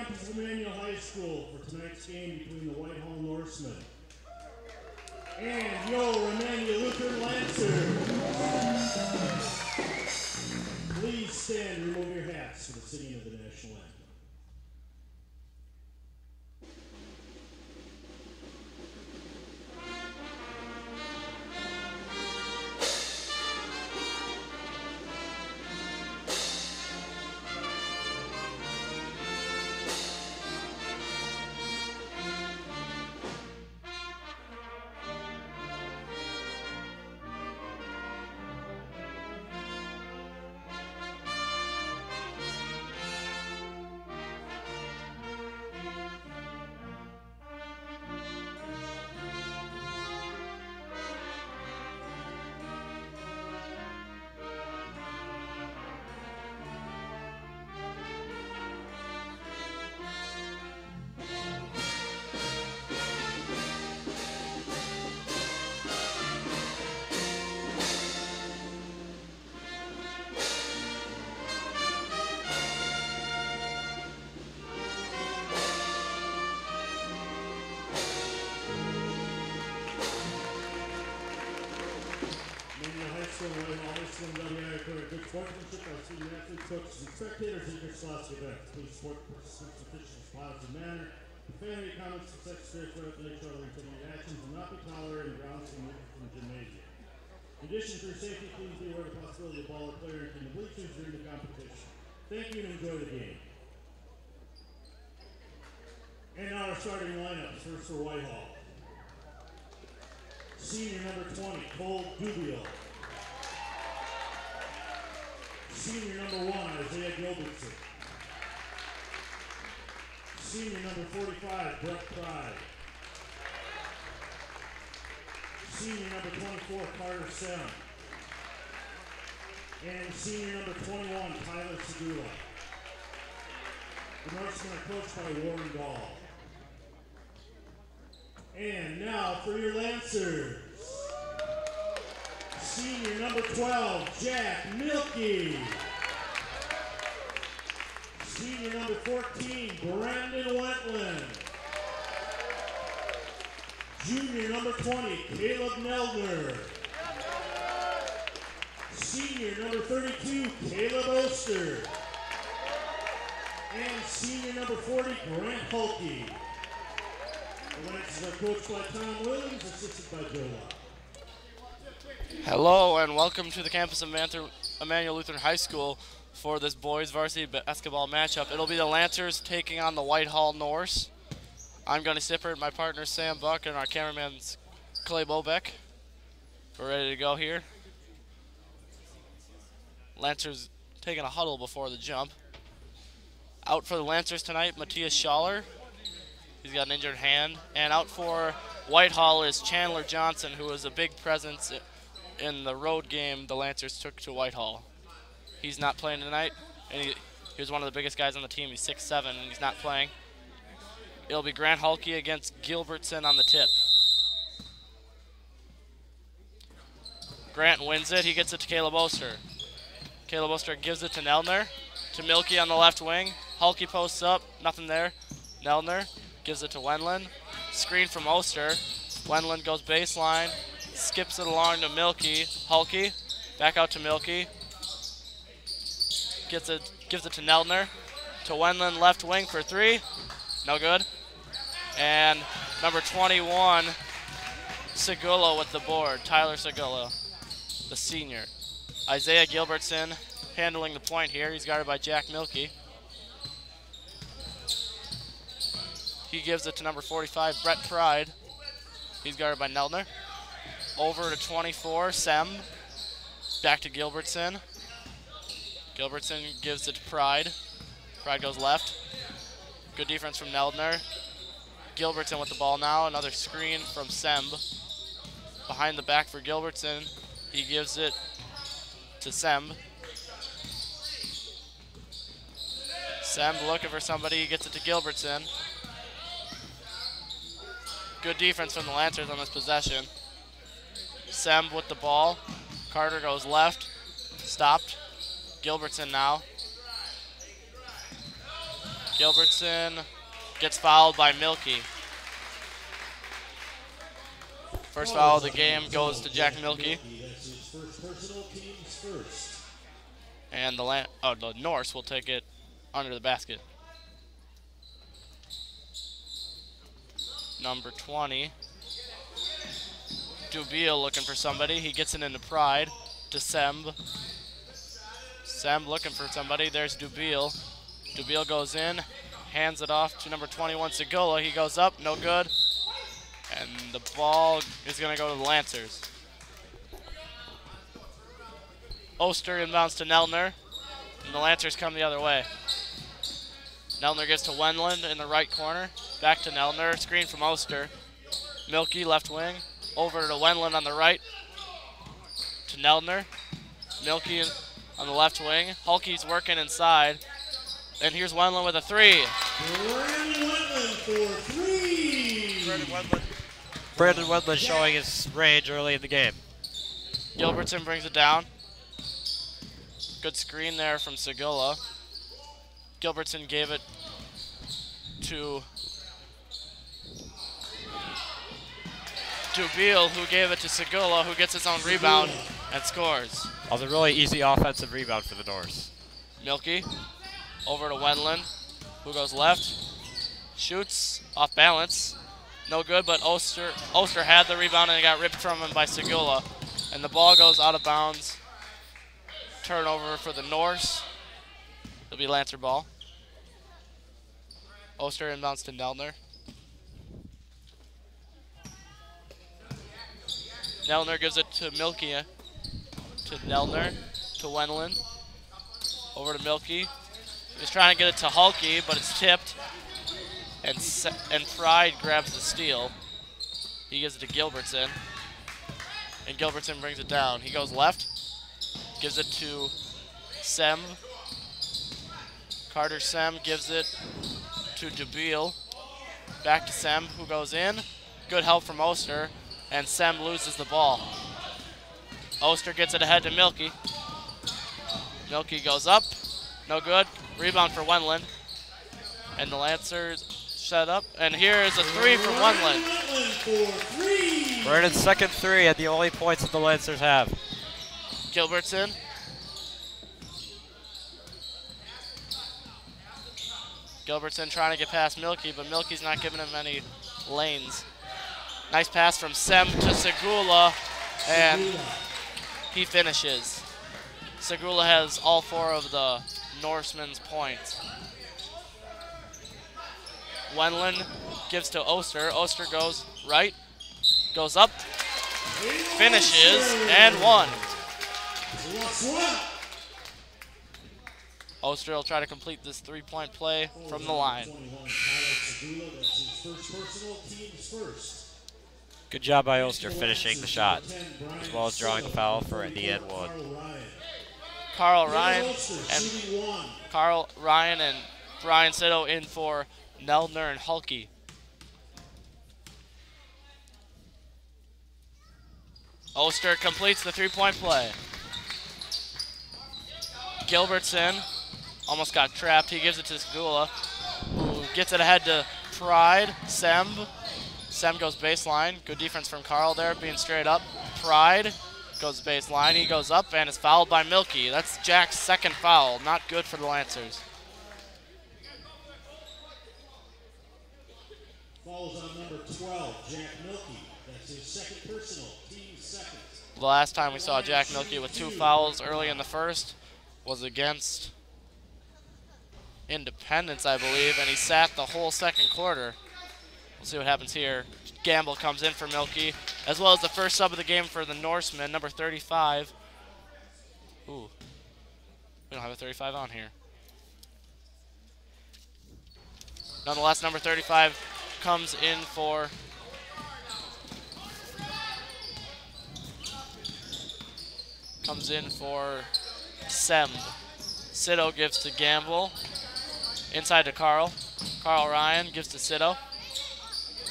campus of Emmanuel High School for tonight's game between the Whitehall Norsemen and your Emmanuel Lutheran Lancers. Please stand and remove your hats for the singing of the national anthem. Good sportsmanship by student athletes, coaches, and spectators in your slots events. Please support participants' officials' positive manner. Profanity, comments, and sex discrimination for each other intimidating actions will not be tolerated in grounds from the gymnasium. In addition, for your safety, please be aware of the possibility of ball or player entering the bleachers during the competition. Thank you and enjoy the game. And now our starting lineups. First for Whitehall. Senior number 20, Cole Dubio. Senior number 1, Isaiah Gilbertson. Senior number 45, Brett Pride. Senior number 24, Carter Sem. And senior number 21, Tyler Segula. The Norsemen are coached by Warren Gall. And now for your Lancers. Senior number 12, Jack Milkey. Senior number 14, Brandon Wentland. Junior number 20, Caleb Neldner. Senior number 32, Caleb Oster. And senior number 40, Grant Hulke. The Lancers are coached by Tom Williams, assisted by Joe Locke. Hello and welcome to the campus of Emmanuel Lutheran High School for this boys varsity basketball matchup. It'll be the Lancers taking on the Whitehall Norse. I'm Gunny Sippert, my partner Sam Buck, and our cameraman's Clay Bobeck. We're ready to go here. Lancers taking a huddle before the jump. Out for the Lancers tonight, Matthias Schaller. He's got an injured hand. And out for Whitehall is Chandler Johnson, who was a big presence in the road game the Lancers took to Whitehall. He's not playing tonight, and he was one of the biggest guys on the team. He's 6'7", and he's not playing. It'll be Grant Hulke against Gilbertson on the tip. Grant wins it. He gets it to Caleb Oster. Caleb Oster gives it to Neldner. To Milkey on the left wing. Hulke posts up. Nothing there. Neldner gives it to Wendland. Screen from Oster. Wendland goes baseline. Skips it along to Milkey. Hulke back out to Milkey. Gives it to Neldner. To Wendland left wing for three. No good. And number 21, Segula with the board. Tyler Segula, the senior. Isaiah Gilbertson handling the point here. He's guarded by Jack Milkey. He gives it to number 45, Brett Pride. He's guarded by Neldner. Over to 24, Sem. Back to Gilbertson. Gilbertson gives it to Pride. Pride goes left. Good defense from Neldner. Gilbertson with the ball now. Another screen from Semb. Behind the back for Gilbertson. He gives it to Semb. Semb looking for somebody. He gets it to Gilbertson. Good defense from the Lancers on this possession. Semb with the ball. Carter goes left. Stopped. Gilbertson now. Gilbertson gets fouled by Milky. First foul of the game goes to Jack Milky. That's his first personal, team's first. And the Norse will take it under the basket. Number 20. Dubiel looking for somebody. He gets it into Pride to Semb. Semb looking for somebody. There's Dubiel. Dubiel goes in, hands it off to number 21, Segula. He goes up, no good. And the ball is going to go to the Lancers. Oster inbounds to Neltner, and the Lancers come the other way. Neltner gets to Wendland in the right corner. Back to Neltner, screen from Oster. Milky, left wing. Over to Wendland on the right. To Neltner. Milky on the left wing. Hulke's working inside. And here's Wendland with a three. Brandon Wendland for three. Brandon Wendland showing his range early in the game. Gilbertson brings it down. Good screen there from Segula. Gilbertson gave it to Dubiel, who gave it to Segula, who gets his own rebound and scores. That was a really easy offensive rebound for the Norse. Milky over to Wendland, who goes left, shoots off balance, no good, but Oster had the rebound and it got ripped from him by Segula, and the ball goes out of bounds. Turnover for the Norse. It'll be Lancer ball. Oster inbounds to Neltner. Neltner gives it to Milky, to Neltner, to Wendland. Over to Milky. He's trying to get it to Hulke, but it's tipped. And Pride grabs the steal. He gives it to Gilbertson. And Gilbertson brings it down. He goes left. Gives it to Sem. Carter Sem gives it to Dubiel. Back to Sem, who goes in. Good help from Oster. And Sem loses the ball. Oster gets it ahead to Milky. Milky goes up. No good. Rebound for Wendland. And the Lancers set up. And here is a three from Wendland. Brandon's second three at the only points that the Lancers have. Gilbertson. Gilbertson trying to get past Milky, but Milky's not giving him any lanes. Nice pass from Sem to Segula, and he finishes. Segula has all four of the Norsemen's points. Wendland gives to Oster. Oster goes right, goes up, finishes, and one. Oster will try to complete this three-point play from the line. Good job by Oster finishing the shot, as well as drawing the foul for the end one. Carl Ryan and Brian Sitto in for Neltner and Hulke. Oster completes the three-point play. Gilbertson almost got trapped. He gives it to Segula, who gets it ahead to Pride. Sem goes baseline. Good defense from Carl there, being straight up. Pride goes baseline. He goes up and is fouled by Milky. That's Jack's second foul. Not good for the Lancers. Fouls on number 12, Jack Milky. That's his second personal, team second. The last time we saw Jack Milky with two fouls early in the first was against Independence, I believe, and he sat the whole second quarter. We'll see what happens here. Gamble comes in for Milky, as well as the first sub of the game for the Norsemen, number 35. Ooh, we don't have a 35 on here. Nonetheless, number 35 comes in for Sem. Sitto gives to Gamble. Inside to Carl. Carl Ryan gives to Sitto.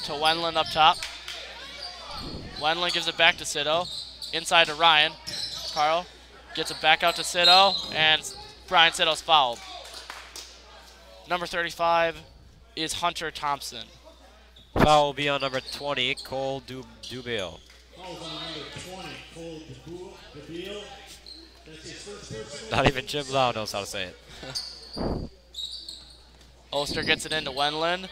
To Wendland up top. Wendland gives it back to Sitto. Inside to Ryan. Carl gets it back out to Sitto, and Brian Sitto's fouled. Number 35 is Hunter Thompson. Foul will be on number 20, Cole Dubiel. Calls on number 20, Cole DeBeal. That's his first personal. Not even Jim Lau knows how to say it. Oster gets it into Wendland,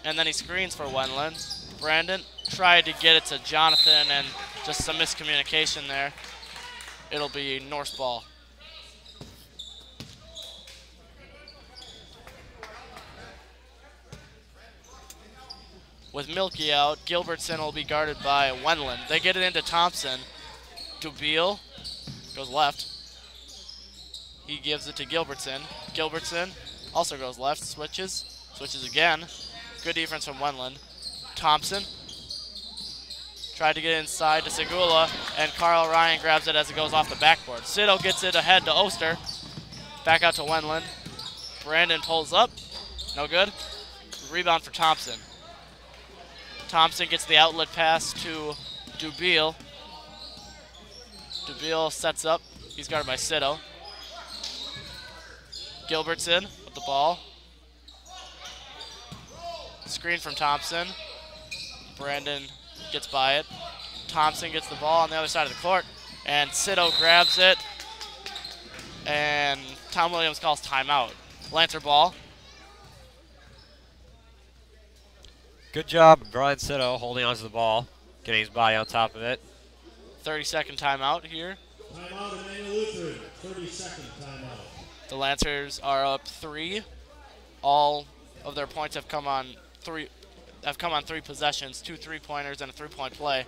and then he screens for Wendland. Brandon tried to get it to Jonathan, and just some miscommunication there. It'll be Norse ball. With Milky out, Gilbertson will be guarded by Wendland. They get it into Thompson. Dubiel goes left. He gives it to Gilbertson. Gilbertson also goes left, switches again. Good defense from Wendland. Thompson tried to get inside to Segula, and Carl Ryan grabs it as it goes off the backboard. Sido gets it ahead to Oster. Back out to Wendland. Brandon pulls up. No good. Rebound for Thompson. Thompson gets the outlet pass to Dubiel. Dubiel sets up. He's guarded by Sido. Gilbertson with the ball. Screen from Thompson. Brandon gets by it. Thompson gets the ball on the other side of the court. And Sido grabs it. And Tom Williams calls timeout. Lancer ball. Good job, Brian Sido, holding onto the ball, getting his body on top of it. 30-second timeout here. Timeout, Emmanuel Lutheran. 30-second timeout. The Lancers are up 3. All of their points have come on three possessions, 2 3-pointers and a 3-point play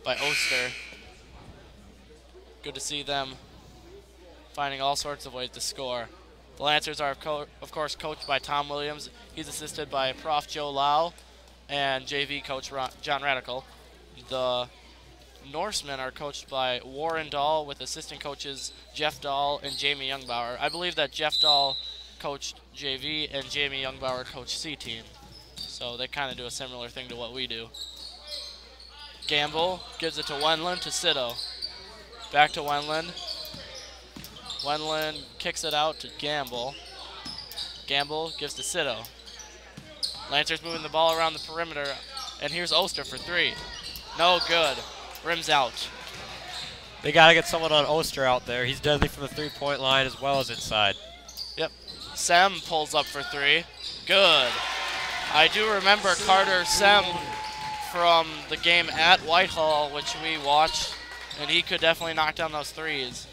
by Oster. Good to see them finding all sorts of ways to score. The Lancers are, of course, coached by Tom Williams. He's assisted by Prof. Joe Lau and JV coach John Radical. The Norsemen are coached by Warren Dahl with assistant coaches Jeff Dahl and Jamie Youngbauer. I believe that Jeff Dahl coached JV and Jamie Youngbauer coached C team. So they kind of do a similar thing to what we do. Gamble gives it to Wendland to Sido. Back to Wendland. Wendland kicks it out to Gamble. Gamble gives to Sido. Lancers moving the ball around the perimeter, and here's Oster for 3. No good. Rims out. They got to get someone on Oster out there. He's deadly from the 3-point line as well as inside. Yep. Sem pulls up for 3. Good. I do remember Carter Sem from the game at Whitehall, which we watched, and he could definitely knock down those threes.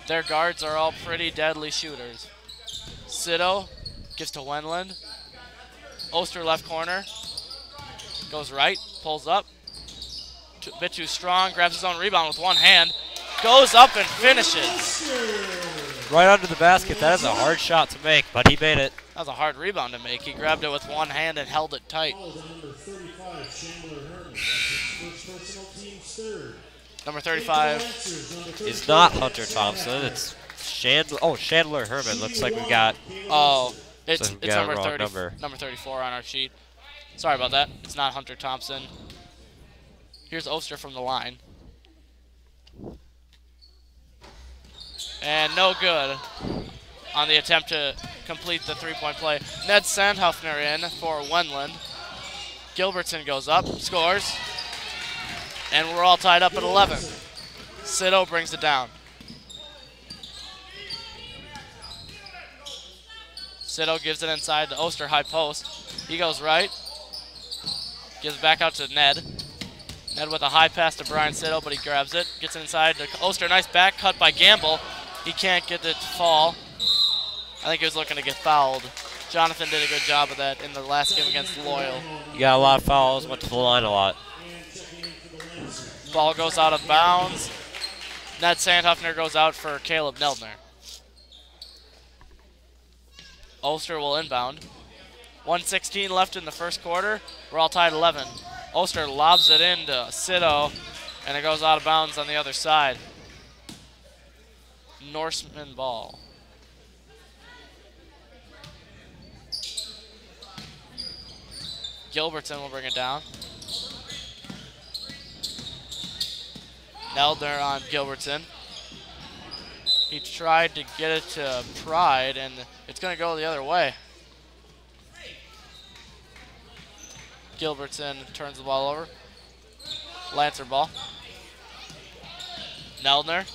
Their guards are all pretty deadly shooters. Sido gives to Wendland. Oster left corner. Goes right, pulls up. A bit too strong, grabs his own rebound with one hand. Goes up and finishes. Right under the basket. That is a hard shot to make, but he made it. That was a hard rebound to make. He grabbed it with one hand and held it tight. Number 35 is not Hunter Thompson. It's Chandler Herman. Looks like we got. Oh, it's number 30. Number 34 on our sheet. Sorry about that. It's not Hunter Thompson. Here's Oster from the line. And no good on the attempt to complete the 3-point play. Ned Sandhoffner in for Wendland. Gilbertson goes up, scores. And we're all tied up at 11. Sido brings it down. Sido gives it inside to Oster high post. He goes right. Gives it back out to Ned. Ned with a high pass to Brian Sido, but he grabs it. Gets inside to Oster. Nice back cut by Gamble. He can't get it to fall. I think he was looking to get fouled. Jonathan did a good job of that in the last game against Loyal. You got a lot of fouls, went to the line a lot. Ball goes out of bounds. Ned Sandhoffner goes out for Caleb Neldner. Oster will inbound. 1:16 left in the first quarter. We're all tied 11. Oster lobs it into Sido, and it goes out of bounds on the other side. Norseman ball. Gilbertson will bring it down. Neldner on Gilbertson. He tried to get it to Pride, and it's going to go the other way. Gilbertson turns the ball over. Lancer ball. Neldner.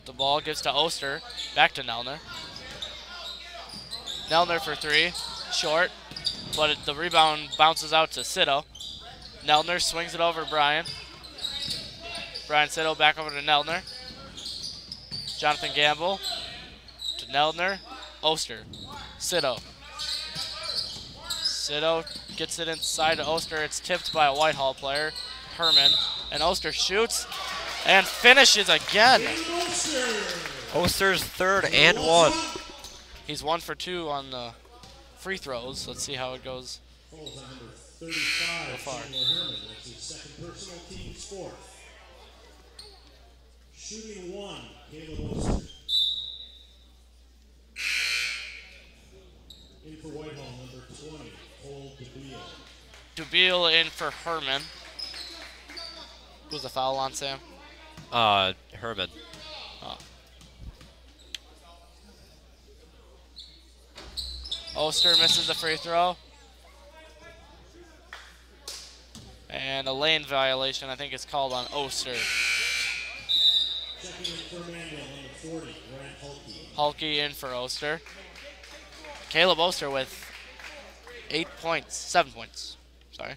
The ball gives to Oster. Back to Neldner. Neldner for three. Short. But the rebound bounces out to Sito. Neldner swings it over to Brian. Brian Sito back over to Neldner. Jonathan Gamble to Neldner. Oster. Sito. Sito gets it inside to Oster. It's tipped by a Whitehall player, Herman. And Oster shoots and finishes again. Oster's third and one. He's 1 for 2 on the free throws. Let's see how it goes Falls on number 35, so far. Herman. That's his second personal, team's fourth. Shooting 1, Caleb Oster. In for Whitehall, number 20, Cole DeBeal. DeBeal in for Herman. Who's the foul on, Sam? Herman. Oh. Oster misses the free throw. And a lane violation, I think it's called on Oster. Checking in for Emmanuel, number 40, Grant Hulke. Hulke in for Oster. Caleb Oster with 7 points. Sorry.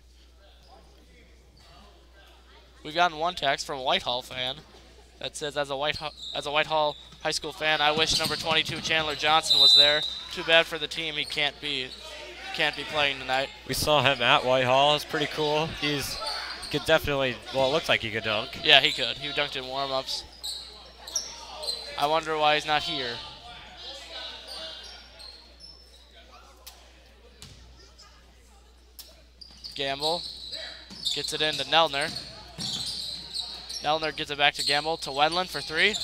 We've gotten one text from a Whitehall fan that says, as a Whitehall high school fan, I wish number 22 Chandler Johnson was there. Too bad for the team he can't be playing tonight. We saw him at Whitehall. It's pretty cool. Could definitely, well, it looks like he could dunk. Yeah, he could. He dunked in warm-ups. I wonder why he's not here. Gamble gets it into Neldner. Neldner gets it back to Gamble to Wendland for three.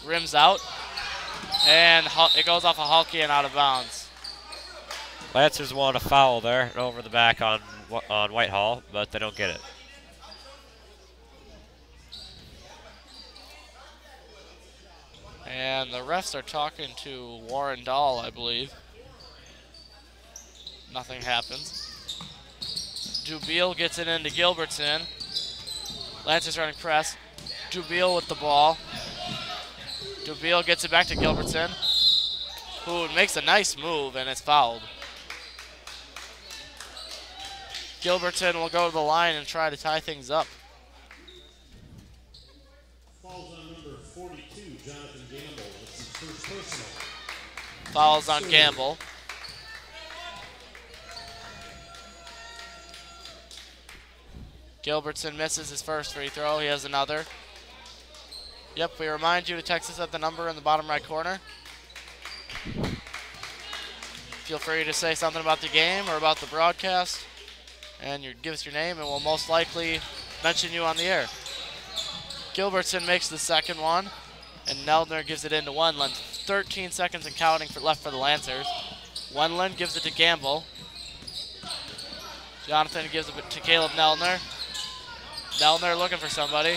Rims out. And it goes off of Hulke and out of bounds. Lancers want a foul there over the back on Whitehall, but they don't get it. And the refs are talking to Warren Dahl, I believe. Nothing happens. DeBeal gets it into Gilbertson. Lancers running press. DeBeal with the ball. DeBeal gets it back to Gilbertson, who makes a nice move, and it's fouled. Gilbertson will go to the line and try to tie things up. Falls on number 42, Jonathan Gamble. That's his first personal. Fouls on Gamble. Gilbertson misses his first free throw. He has another. Yep, we remind you to text us at the number in the bottom right corner. Feel free to say something about the game or about the broadcast, and give us your name, and we'll most likely mention you on the air. Gilbertson makes the second one, and Neldner gives it into Wendland. 13 seconds and counting left for the Lancers. Wendland gives it to Gamble. Jonathan gives it to Caleb Neldner. Neldner looking for somebody.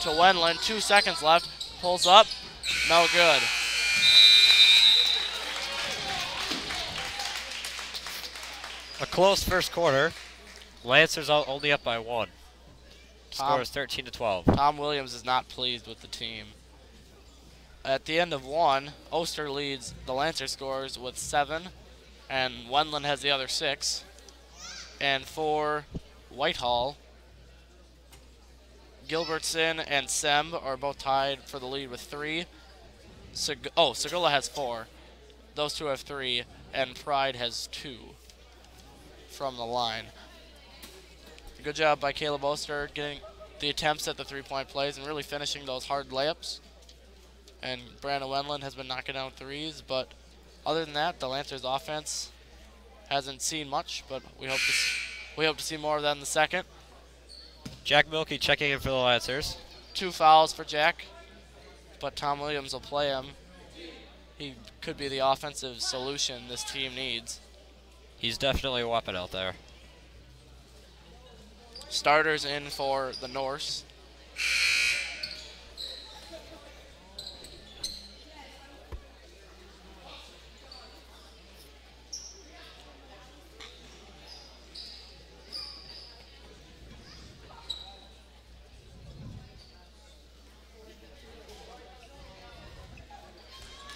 To Wendland, 2 seconds left. Pulls up, no good. A close first quarter. Lancers only up by 1. Score is 13-12. Tom Williams is not pleased with the team. At the end of 1, Oster leads the Lancer scores with 7, and Wendland has the other 6. And for Whitehall, Gilbertson and Semb are both tied for the lead with 3. Segula has 4. Those two have 3, and Pride has 2 from the line. Good job by Caleb Oster getting the attempts at the three-point plays and really finishing those hard layups. And Brandon Wendland has been knocking down threes, but other than that, the Lancers offense hasn't seen much, but we hope to see more of that in the second. Jack Milkey checking in for the Lancers. 2 fouls for Jack, but Tom Williams will play him. He could be the offensive solution this team needs. He's definitely a weapon out there. Starters in for the Norse.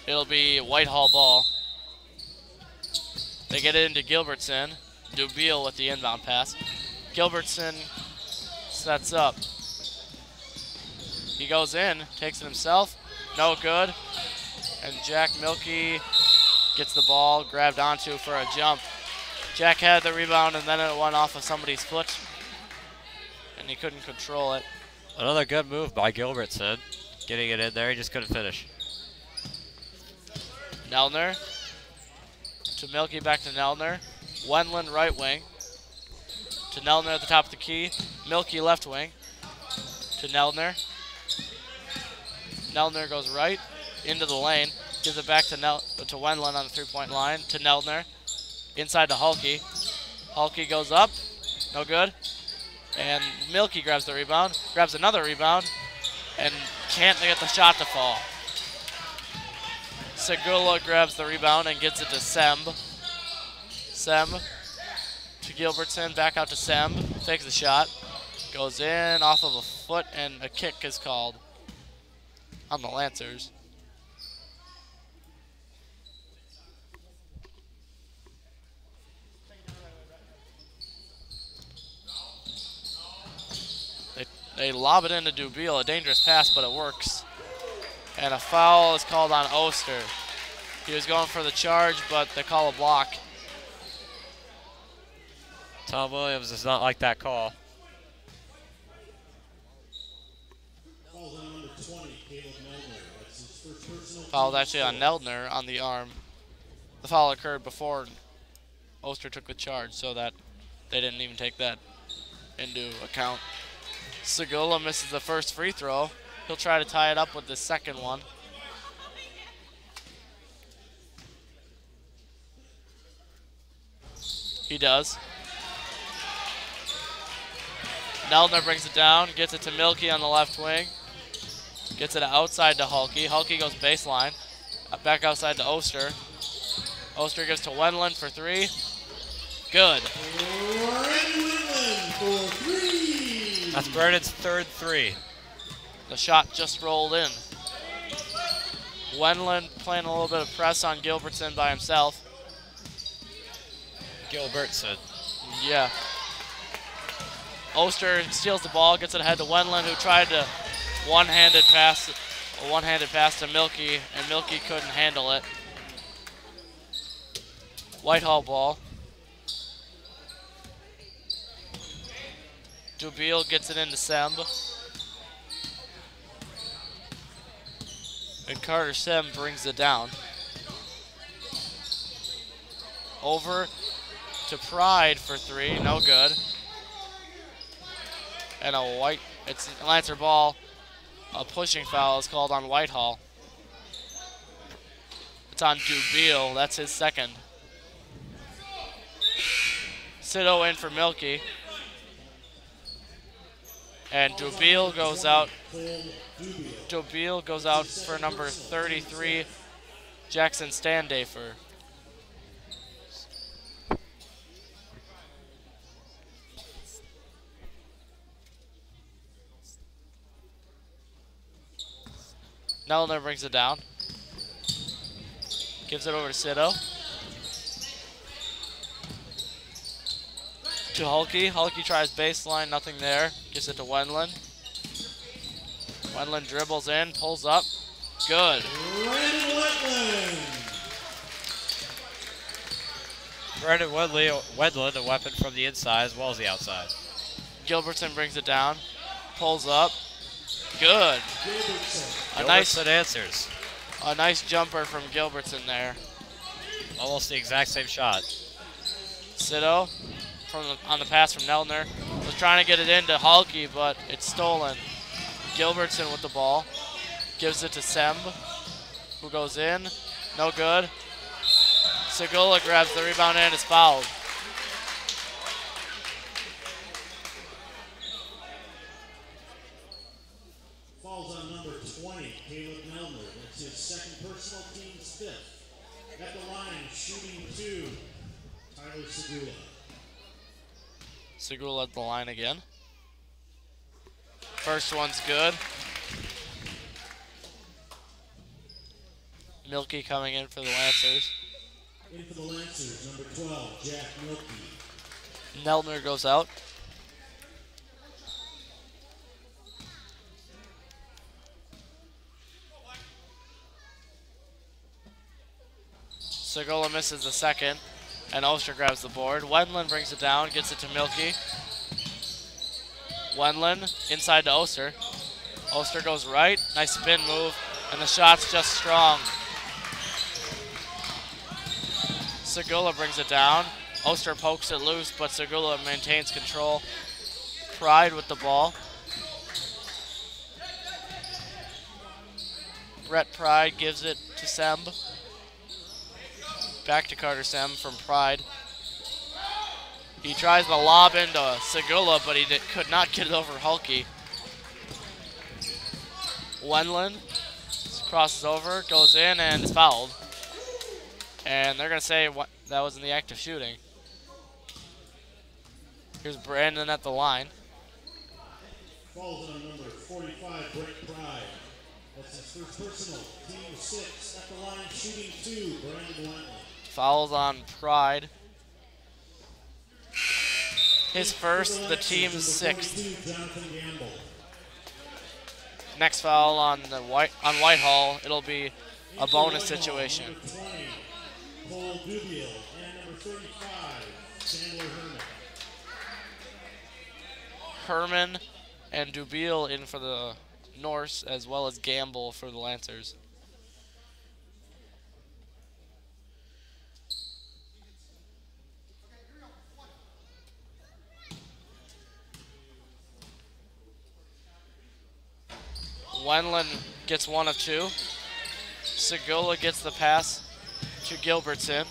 It'll be Whitehall ball. They get it into Gilbertson. Dubiel with the inbound pass. Gilbertson sets up. He goes in, takes it himself. No good. And Jack Milkey gets the ball grabbed onto for a jump. Jack had the rebound, and then it went off of somebody's foot, and he couldn't control it. Another good move by Gilbertson. Getting it in there, he just couldn't finish. Nelner to Milkey, back to Nelner. Wendland right wing to Nelner at the top of the key. Milkey left wing to Nelner. Nelner goes right into the lane, gives it back to Wendland on the three-point line, to Nelner. Inside to Hulkey. Hulkey goes up, no good. And Milkey grabs the rebound, grabs another rebound, and can't get the shot to fall. Segula grabs the rebound and gets it to Semb. Semb to Gilbertson, back out to Semb, takes the shot, goes in off of a foot, and a kick is called on the Lancers. They lob it into Dubiel, a dangerous pass, but it works. And a foul is called on Oster. He was going for the charge, but they call a block. Tom Williams does not like that call. Foul actually on Neldner on the arm. The foul occurred before Oster took the charge, so that they didn't even take that into account. Segula misses the first free throw. He'll try to tie it up with the second one. He does. Neldner brings it down, gets it to Milkey on the left wing. Gets it outside to Hulkey. Hulkey goes baseline. Back outside to Oster. Oster gives to Wendland for three. Good. Wendland for three. That's Brennan's third three. The shot just rolled in. Wendland playing a little bit of press on Gilbertson by himself. Gilbertson. Yeah. Oster steals the ball, gets it ahead to Wendland, who tried to one-handed pass to Milkey, and Milkey couldn't handle it. Whitehall ball. Dubiel gets it into Semb. And Carter Semb brings it down. Over to Pride for three, no good. And it's a Lancer ball. A pushing foul is called on Whitehall. It's on Dubiel, that's his second. Sito in for Milkey. And Dubiel goes out. Dubiel goes out for number 33, Jackson Standafer. Nelner brings it down. Gives it over to Sito. To Hulkey. Hulkey tries baseline, nothing there. Gives it to Wendland. Wendland dribbles in, pulls up. Good. Brandon Wendland, a weapon from the inside as well as the outside. Gilbertson brings it down. Pulls up. Good. Gilbertson answers. A nice jumper from Gilbertson there. Almost the exact same shot. Sito on the pass from Nelner. Was trying to get it into Hulkey, but it's stolen. Gilbertson with the ball. Gives it to Semb, who goes in. No good. Segula grabs the rebound and is fouled. Falls on number 20, Caleb Nelner. That's his second personal, team's fifth. At the line, shooting two, Tyler Segula. Segula at the line again. First one's good. Milky coming in for the Lancers. In for the Lancers, number 12, Jack Milky. Neltner goes out. Segola misses the second, and Oster grabs the board. Wendland brings it down, gets it to Milky. Wendland inside to Oster. Oster goes right, nice spin move, and the shot's just strong. Segula brings it down. Oster pokes it loose, but Segula maintains control. Pride with the ball. Brett Pride gives it to Semb. Back to Carter Semb from Pride. He tries to lob into Segula, but he could not get it over Hulky. Wendland crosses over, goes in, and is fouled. And they're going to say that was in the act of shooting. Here's Brandon at the line. Falls on number 45, Brett Pride. That's his first personal. Team 6 at the line, shooting 2, Brandon Wendland. Fouls on Pride. His first, the team's 6th. Next foul on Whitehall, it'll be a bonus situation. Number 20, Cole Dubiel, and number 35, Chandler Herman. Herman and Dubiel in for the Norse, as well as Gamble for the Lancers. Wendland gets 1 of 2. Segula gets the pass to Gilbertson.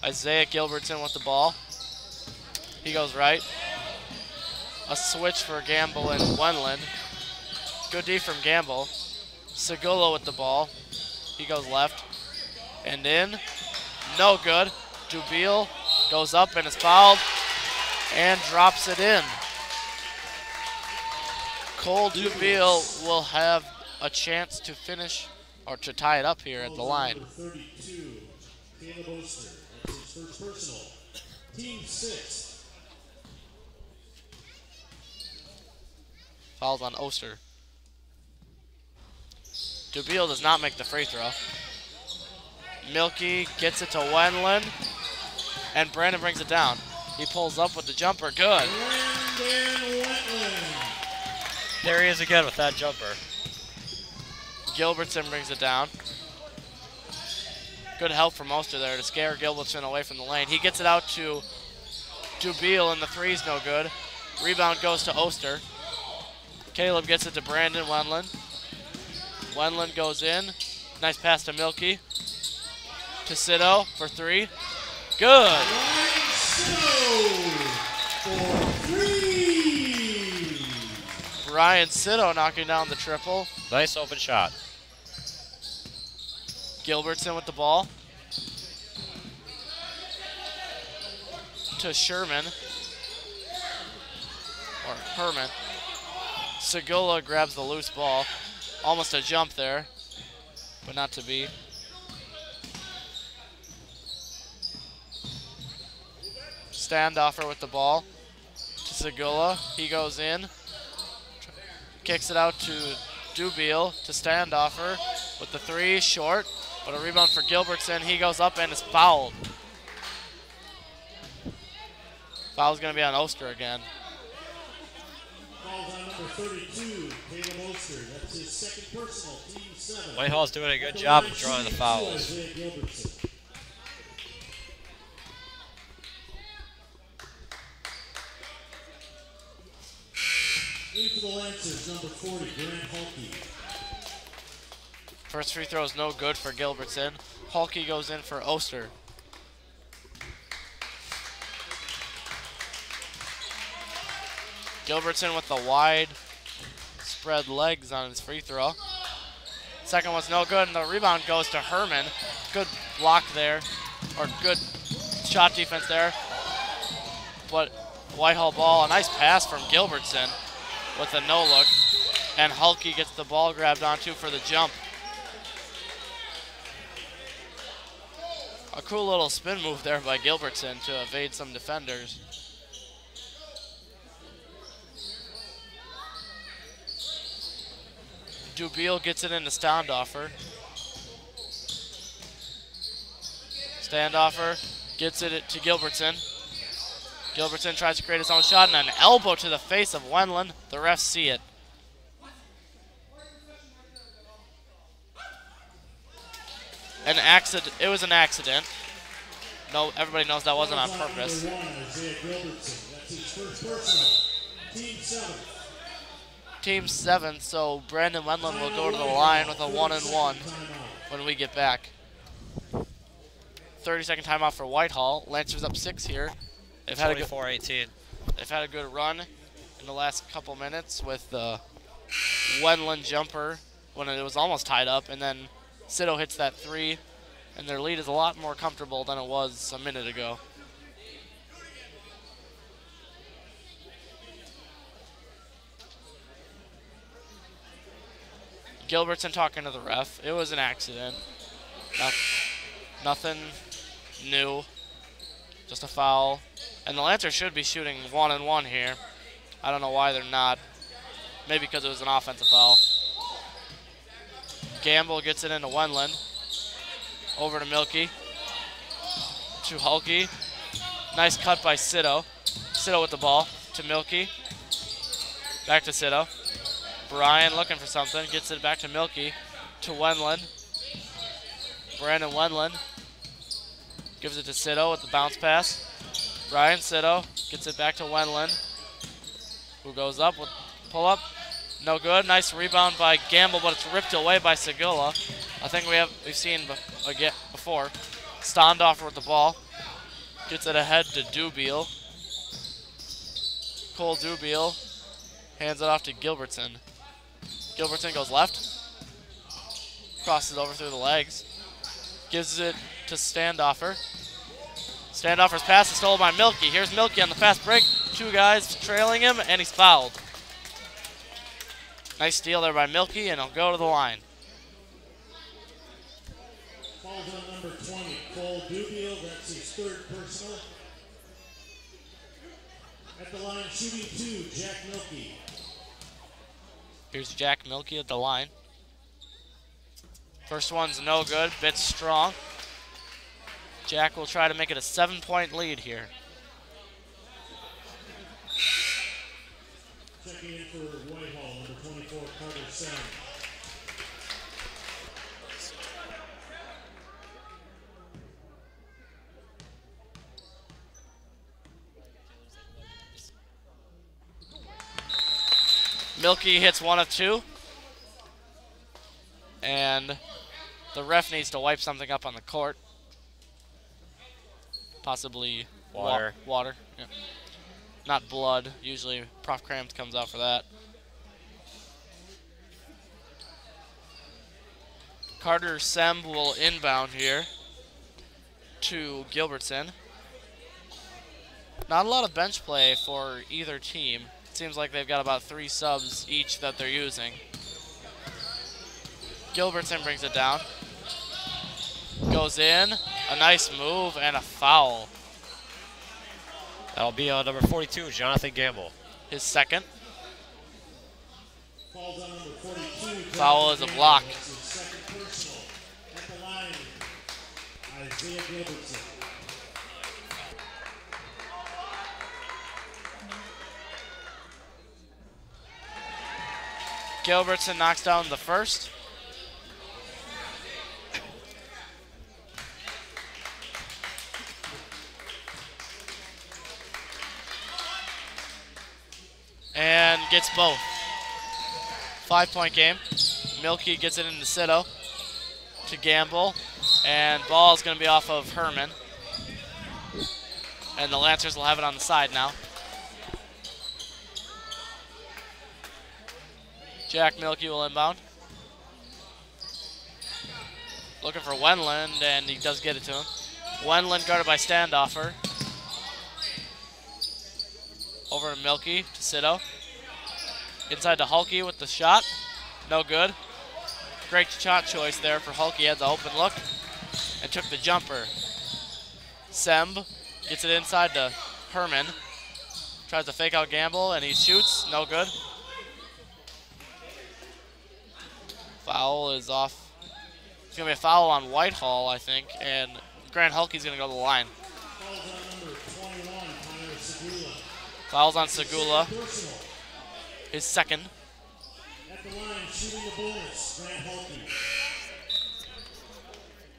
Isaiah Gilbertson with the ball. He goes right. A switch for Gamble and Wendland. Good D from Gamble. Segula with the ball. He goes left and in. No good. Dubiel goes up and is fouled and drops it in. Cole Dubiel will have a chance to finish or to tie it up here at the line. Number 32, Caleb Oster. That's his first personal. Team 6. Fouls on Oster. Dubiel does not make the free throw. Milky gets it to Wendland, and Brandon brings it down. He pulls up with the jumper. Good. Brandon Wendland. There he is again with that jumper. Gilbertson brings it down. Good help from Oster there to scare Gilbertson away from the lane. He gets it out to Dubiel, and the three's no good. Rebound goes to Oster. Caleb gets it to Brandon Wendland. Wendland goes in. Nice pass to Milky. To Sito for 3. Good. Ryan Sito knocking down the triple. Nice open shot. Gilbertson with the ball. To Sherman. Or Herman. Segula grabs the loose ball. Almost a jump there, but not to be. Standoffer with the ball to Segula. He goes in. Kicks it out to Dubiel to Standoffer with the 3, short, but a rebound for Gilbertson. He goes up and is fouled. Foul's going to be on Oster again. Falls on number 32, Caleb Oster. That's his second personal, team 7. Whitehall's doing a good job of drawing the fouls. Isaiah Gilbertson. In for the Lancers, number 40, Grant Hulky. First free throw is no good for Gilbertson. Hulky goes in for Oster. Gilbertson with the wide spread legs on his free throw. Second one's no good, and the rebound goes to Herman. Good block there, or good shot defense there. But Whitehall ball, a nice pass from Gilbertson with a no-look. And Hulky gets the ball grabbed onto for the jump. A cool little spin move there by Gilbertson to evade some defenders. Dubiel gets it into Standoffer. Standoffer gets it to Gilbertson. Gilbertson tries to create his own shot and an elbow to the face of Wendland. The refs see it. An accident. It was an accident. No, everybody knows that wasn't on purpose. Team 7, so Brandon Wendland will go to the line with a 1-and-1 when we get back. 30-second timeout for Whitehall. Lancers up 6 here. They've had 24-18. They've had a good run in the last couple minutes with the Wendland jumper when it was almost tied up, and then Cito hits that 3, and their lead is a lot more comfortable than it was a minute ago. Gilbertson talking to the ref. It was an accident. Nothing new. Just a foul. And the Lancers should be shooting 1-and-1 here. I don't know why they're not. Maybe because it was an offensive foul. Gamble gets it into Wendland. Over to Milky. To Hulky. Nice cut by Cito. Cito with the ball. To Milky. Back to Cito. Brian looking for something. Gets it back to Milky. To Wendland. Brandon Wendland. Gives it to Cito with the bounce pass. Brian Cito gets it back to Wendland. Who goes up with pull-up. No good. Nice rebound by Gamble, but it's ripped away by Segula. I think we've seen again before. Standoffer with the ball. Gets it ahead to Dubiel. Cole Dubiel hands it off to Gilbertson. Gilbertson goes left. Crosses over through the legs. Gives it to Standoffer. Standoffer's pass is stolen by Milky. Here's Milky on the fast break. 2 guys trailing him, and he's fouled. Nice steal there by Milky, and he'll go to the line. Falls on number 20, Cole Dubiel. That's his 3rd personal. At the line, shooting 2, Jack Milky. Here's Jack Milky at the line. First one's no good, bit strong. Jack will try to make it a 7-point lead here. Checking in for Whitehall, number 24, Carter Sam. Milky hits 1 of 2. And the ref needs to wipe something up on the court. Possibly water. Water. Yeah. Not blood. Usually Prof. Cramps comes out for that. Carter Semb will inbound here to Gilbertson. Not a lot of bench play for either team. It seems like they've got about 3 subs each that they're using. Gilbertson brings it down. Goes in. A nice move and a foul. That'll be on number 42, Jonathan Gamble. His 2nd. Falls on number 42. Foul is a block. That's his 2nd personal. At the line, Isaiah Gilbertson. Gilbertson knocks down the first. And gets both. 5-point game. Milky gets it into Cito to Gamble. And ball is going to be off of Herman. And the Lancers will have it on the side now. Jack Milky will inbound. Looking for Wendland, and he does get it to him. Wendland guarded by Standoffer. Over to Milky, to Cito. Inside to Hulky with the shot. No good. Great shot choice there for Hulky. Had the open look and took the jumper. Semb gets it inside to Herman. Tries to fake out Gamble, and he shoots. No good. Foul is off. It's going to be a foul on Whitehall, I think, and Grant Hulke's going to go to the line. Fouls on Segula. His second. At the line, shooting the bonus, Grant Hulke.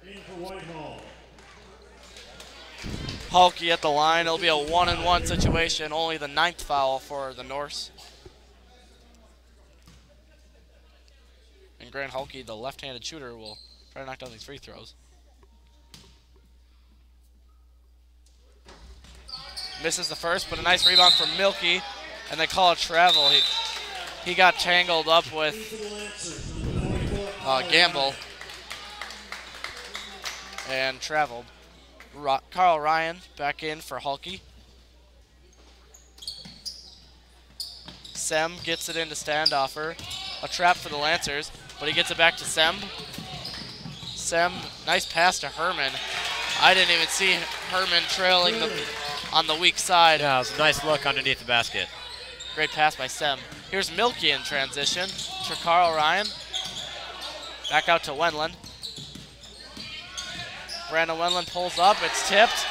In for Whitehall. Hulke at the line. It'll be a 1-and-1 situation. Only the 9th foul for the Norse. And Grant Hulke, the left-handed shooter, will try to knock down these free throws. Misses the first, but a nice rebound from Milky, and they call it travel. He got tangled up with Gamble and traveled. Carl Ryan back in for Hulke. Sem gets it into Standoffer. A trap for the Lancers, but he gets it back to Sem. Sem, nice pass to Herman. I didn't even see Herman trailing on the weak side. Yeah, it was a nice look underneath the basket. Great pass by Sem. Here's Milky in transition to Carl Ryan. Back out to Wendland. Brandon Wendland pulls up. It's tipped.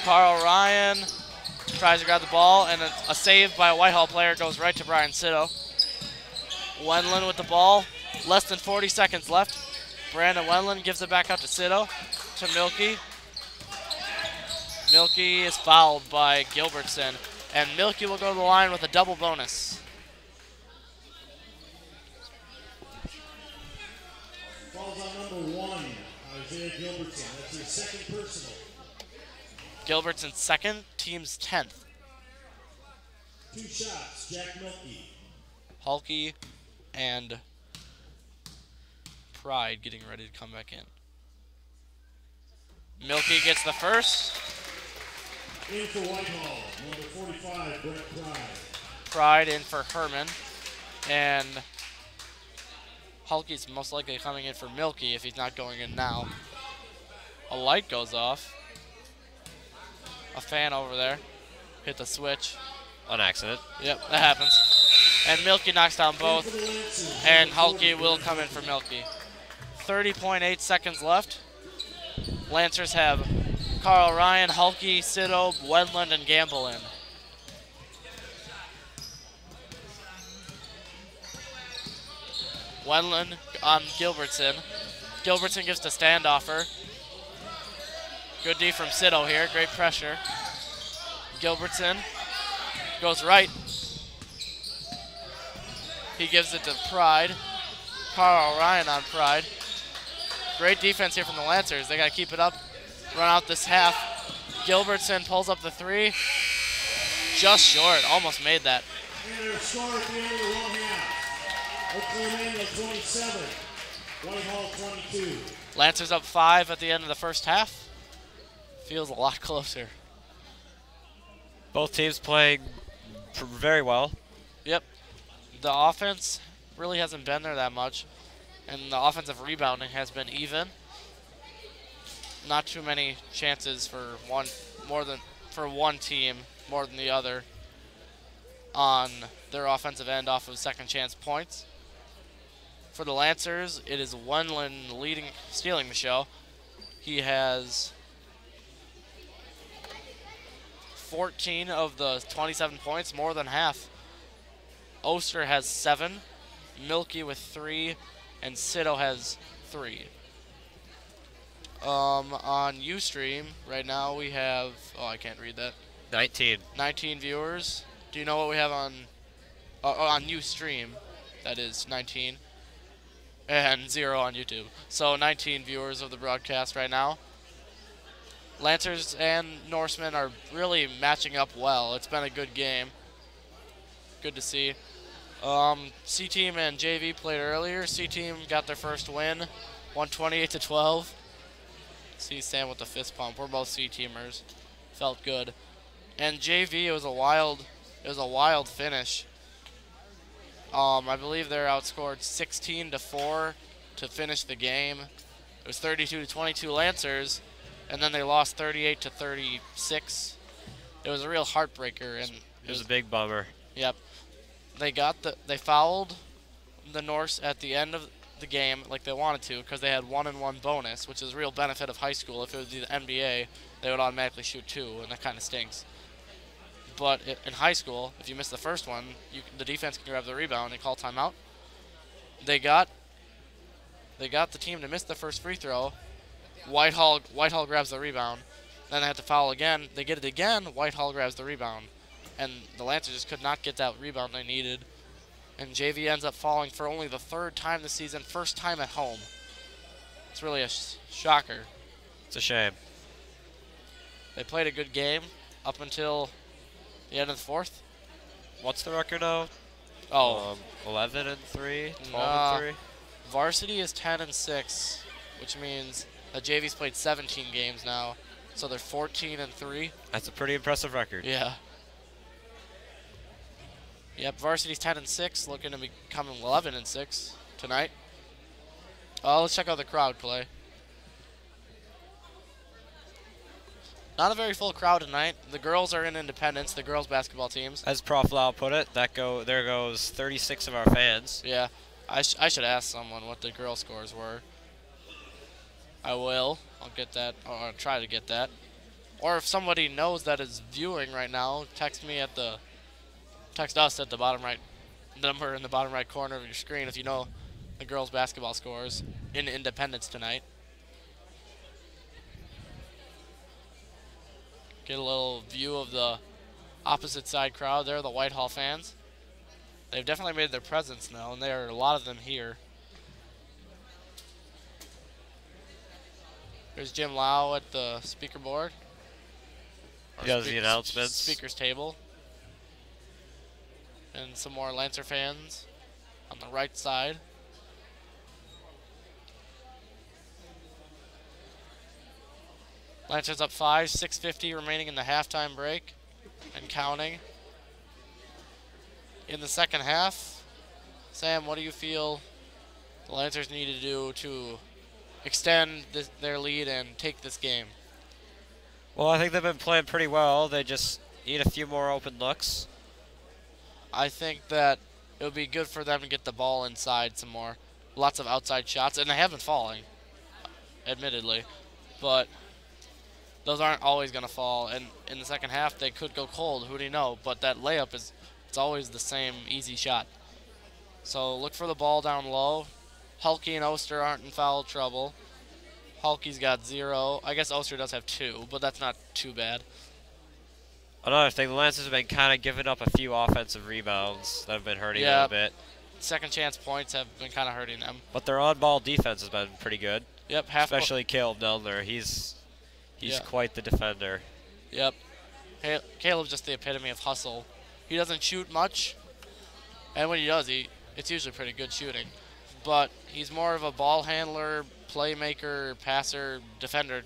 Carl Ryan tries to grab the ball, and a save by a Whitehall player goes right to Brian Sitto. Wendland with the ball. Less than 40 seconds left. Brandon Wendland gives it back out to Sitto, to Milky. Milky is fouled by Gilbertson, and Milky will go to the line with a double bonus. Falls on number 1, Isaiah Gilbertson. That's his second personal. Gilbertson's second, team's 10th. 2 shots, Jack Milky. Hulke and Pride getting ready to come back in. Milky gets the first. In for Whitehall, number 45, Brett Pride. Pride in for Herman. And Hulke's most likely coming in for Milky if he's not going in now. A light goes off. A fan over there hit the switch. On accident. Yep, that happens. And Milky knocks down both. And Hulke will come in for Milky. 30.8 seconds left. Lancers have Carl Ryan, Hulke, Sitto, Wendland, and Gamble in. Wendland on Gilbertson. Gilbertson gives to Standoffer. Good D from Sitto here, great pressure. Gilbertson goes right. He gives it to Pride. Carl Ryan on Pride. Great defense here from the Lancers. They got to keep it up, run out this half. Gilbertson pulls up the 3. Just short, almost made that. And their score at the end of the 1 half. Oklahoma 27, Whitehall 22. Lancers up 5 at the end of the first half. Feels a lot closer. Both teams playing very well. Yep. The offense really hasn't been there that much, and the offensive rebounding has been even. Not too many chances for one team more than the other on their offensive end off of second chance points. For the Lancers, it is Wendland stealing the show. He has 14 of the 27 points, more than half. Oster has 7, Milky with 3, and Sitto has 3. On Ustream right now we have, I can't read that. 19 viewers. Do you know what we have on Ustream? That is 19. And 0 on YouTube. So 19 viewers of the broadcast right now. Lancers and Norsemen are really matching up well. It's been a good game. Good to see. C-Team and JV played earlier. C-Team got their first win, 128-12. See Sam with the fist pump. We're both C-Teamers. Felt good. And JV, it was a wild finish. I believe they're outscored 16-4 to finish the game. It was 32-22 Lancers, and then they lost 38 to 36. It was a real heartbreaker, and It was a big bummer. Yep. They fouled the Norse at the end of the game like they wanted to because they had 1-and-1 bonus, which is a real benefit of high school. If it was the NBA, they would automatically shoot 2, and that kind of stinks. But in high school, if you miss the first one, the defense can grab the rebound and call timeout. They got the team to miss the first free throw. Whitehall grabs the rebound. Then they have to foul again. They get it again. Whitehall grabs the rebound. And the Lancers just could not get that rebound they needed. And JV ends up falling for only the 3rd time this season, first time at home. It's really a shocker. It's a shame. They played a good game up until the end of the 4th. What's the record now? 11-3, 12-3. Varsity is 10-6, which means that JV's played 17 games now, so they're 14-3. That's a pretty impressive record. Yeah. Yep, Varsity's 10-6, looking to become 11-6 tonight. Let's check out the crowd, Clay. Not a very full crowd tonight. The girls are in Independence, the girls' basketball teams. As Prof. Lau put it, there goes 36 of our fans. Yeah, I should ask someone what the girl scores were. I will. I'll get that, or I'll try to get that. Or if somebody knows that is viewing right now, text us at the bottom right number in the bottom right corner of your screen if you know the girls' basketball scores in Independence tonight. Get a little view of the opposite side crowd there, the Whitehall fans. They've definitely made their presence now, and there are a lot of them here. There's Jim Lau at the speaker board. He does the announcements. Speaker's table. And some more Lancer fans on the right side. Lancers up 5, 6:50 remaining in the halftime break and counting. In the second half, Sam, what do you feel the Lancers need to do to extend their lead and take this game? Well, I think they've been playing pretty well. They just need a few more open looks. I think that it would be good for them to get the ball inside some more. Lots of outside shots, and they have been falling, admittedly. But those aren't always going to fall, and in the second half, they could go cold. Who do you know? But that layup it's always the same easy shot. So look for the ball down low. Hulke and Oster aren't in foul trouble. Hulke's got 0. I guess Oster does have 2, but that's not too bad. Another thing, the Lancers have been kind of giving up a few offensive rebounds that have been hurting them a bit. Second chance points have been kind of hurting them. But their on-ball defense has been pretty good. Yep, especially Caleb Nelner. He's quite the defender. Yep. Caleb's just the epitome of hustle. He doesn't shoot much, and when he does, it's usually pretty good shooting. But he's more of a ball handler, playmaker, passer, defender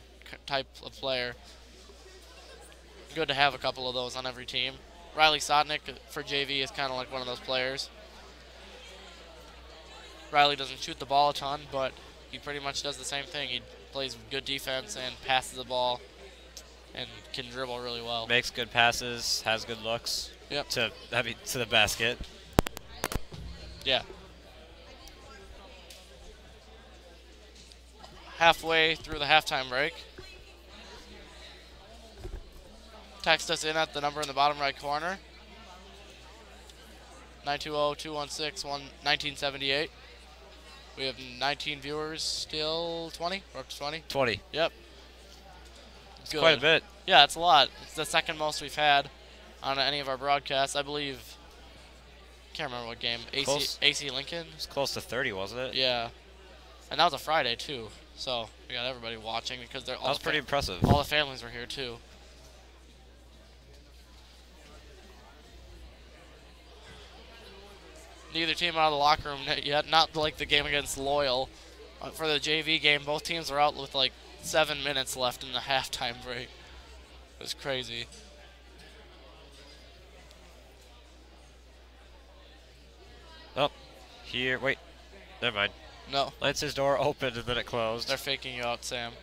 type of player. Good to have a couple of those on every team. Riley Sotnick for JV is kind of like one of those players. Riley doesn't shoot the ball a ton, but he pretty much does the same thing. He plays good defense and passes the ball and can dribble really well. Makes good passes, has good looks. Yep. To the basket. Yeah. Halfway through the halftime break. Text us in at the number in the bottom right corner. 920-216-1978. We have 19 viewers still. 20? Or up to 20? 20. Yep. It's quite a bit. Yeah, it's a lot. It's the second most we've had on any of our broadcasts. I believe, can't remember what game. AC Lincoln? It was close to 30, wasn't it? Yeah. And that was a Friday, too. So we got everybody watching because they're all. That was pretty impressive. All the families were here, too. Neither team out of the locker room yet. Not like the game against Loyal. For the JV game, both teams were out with like 7 minutes left in the halftime break. It was crazy. Oh, here, wait. Never mind. No. Lance's door opened and then it closed. They're faking you out, Sam.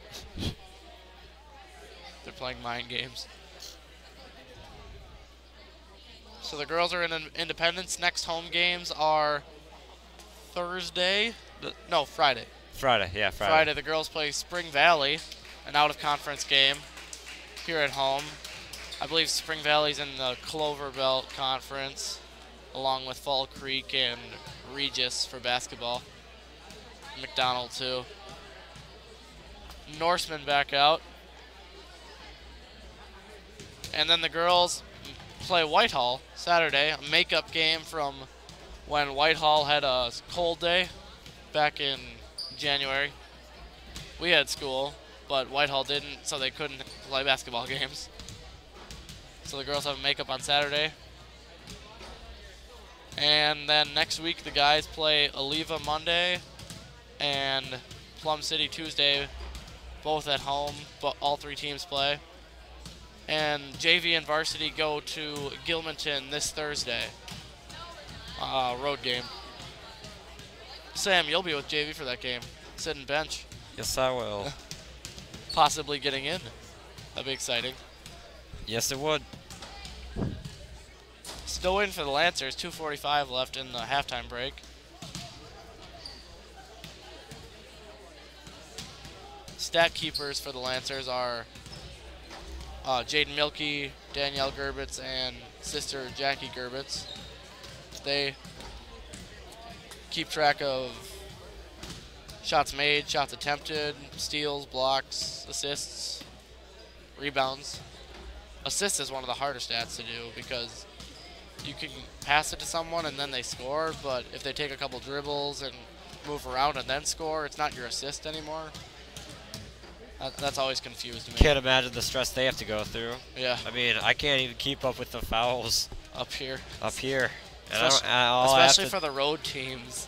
They're playing mind games. So the girls are in Independence. Next home games are Friday. Friday, yeah, Friday. Friday, the girls play Spring Valley, an out-of-conference game here at home. I believe Spring Valley's in the Clover Belt Conference, along with Fall Creek and Regis for basketball. McDonald, too. Norseman back out. And then the girls play Whitehall Saturday, a makeup game from when Whitehall had a cold day back in January. We had school, but Whitehall didn't, so they couldn't play basketball games. So the girls have a makeup on Saturday. And then next week the guys play Oliva Monday and Plum City Tuesday, both at home, but all three teams play. And JV and varsity go to Gilmanton this Thursday. Road game. Sam, you'll be with JV for that game. Sitting bench. Yes, I will. Possibly getting in. That'd be exciting. Yes, it would. Still waiting for the Lancers. 2:45 left in the halftime break. Stat keepers for the Lancers are Jaden Milkey, Danielle Gerbitz, and sister Jackie Gerbitz. They keep track of shots made, shots attempted, steals, blocks, assists, rebounds. Assists is one of the harder stats to do because you can pass it to someone and then they score, but if they take a couple dribbles and move around and then score, it's not your assist anymore. That's always confused me. Can't imagine the stress they have to go through. Yeah. I mean, I can't even keep up with the fouls Up here. And Especially for the road teams.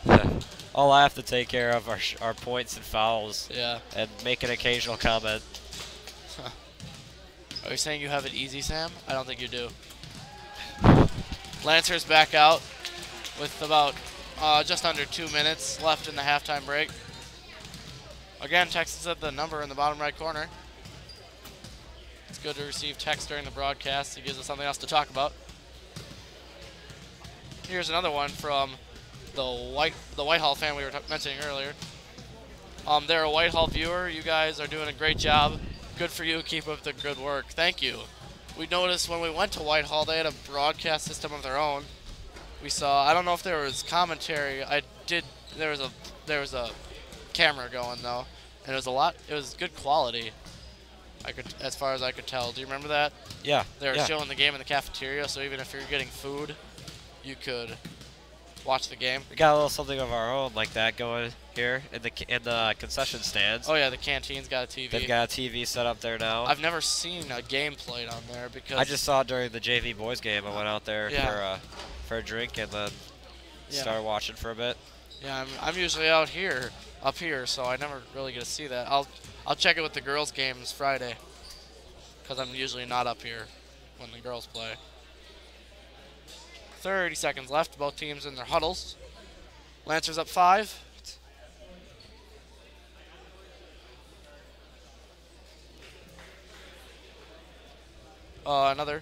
All I have to take care of are points and fouls. Yeah. And make an occasional comment. Are you saying you have it easy, Sam? I don't think you do. Lancers back out with about just under 2 minutes left in the halftime break. Again, text us at the number in the bottom right corner. It's good to receive text during the broadcast. It gives us something else to talk about. Here's another one from the Whitehall fan we were mentioning earlier. They're a Whitehall viewer. You guys are doing a great job. Good for you. Keep up the good work. Thank you. We noticed when we went to Whitehall, they had a broadcast system of their own. We saw. I don't know if there was commentary. There was a camera going though, and it was good quality. As far as I could tell. Do you remember that? Yeah. They were showing the game in the cafeteria, so even if you're getting food, you could watch the game. We got a little something of our own like that going here in the concession stands. Oh yeah, the cantine's got a TV. They've got a TV set up there now. I've never seen a game played on there because I just saw it during the JV boys game. I went out there for a drink and then started watching for a bit. Yeah, I'm usually up here, so I never really get to see that. I'll check it with the girls' games Friday, because I'm usually not up here when the girls play. 30 seconds left. Both teams in their huddles. Lancers up 5. Another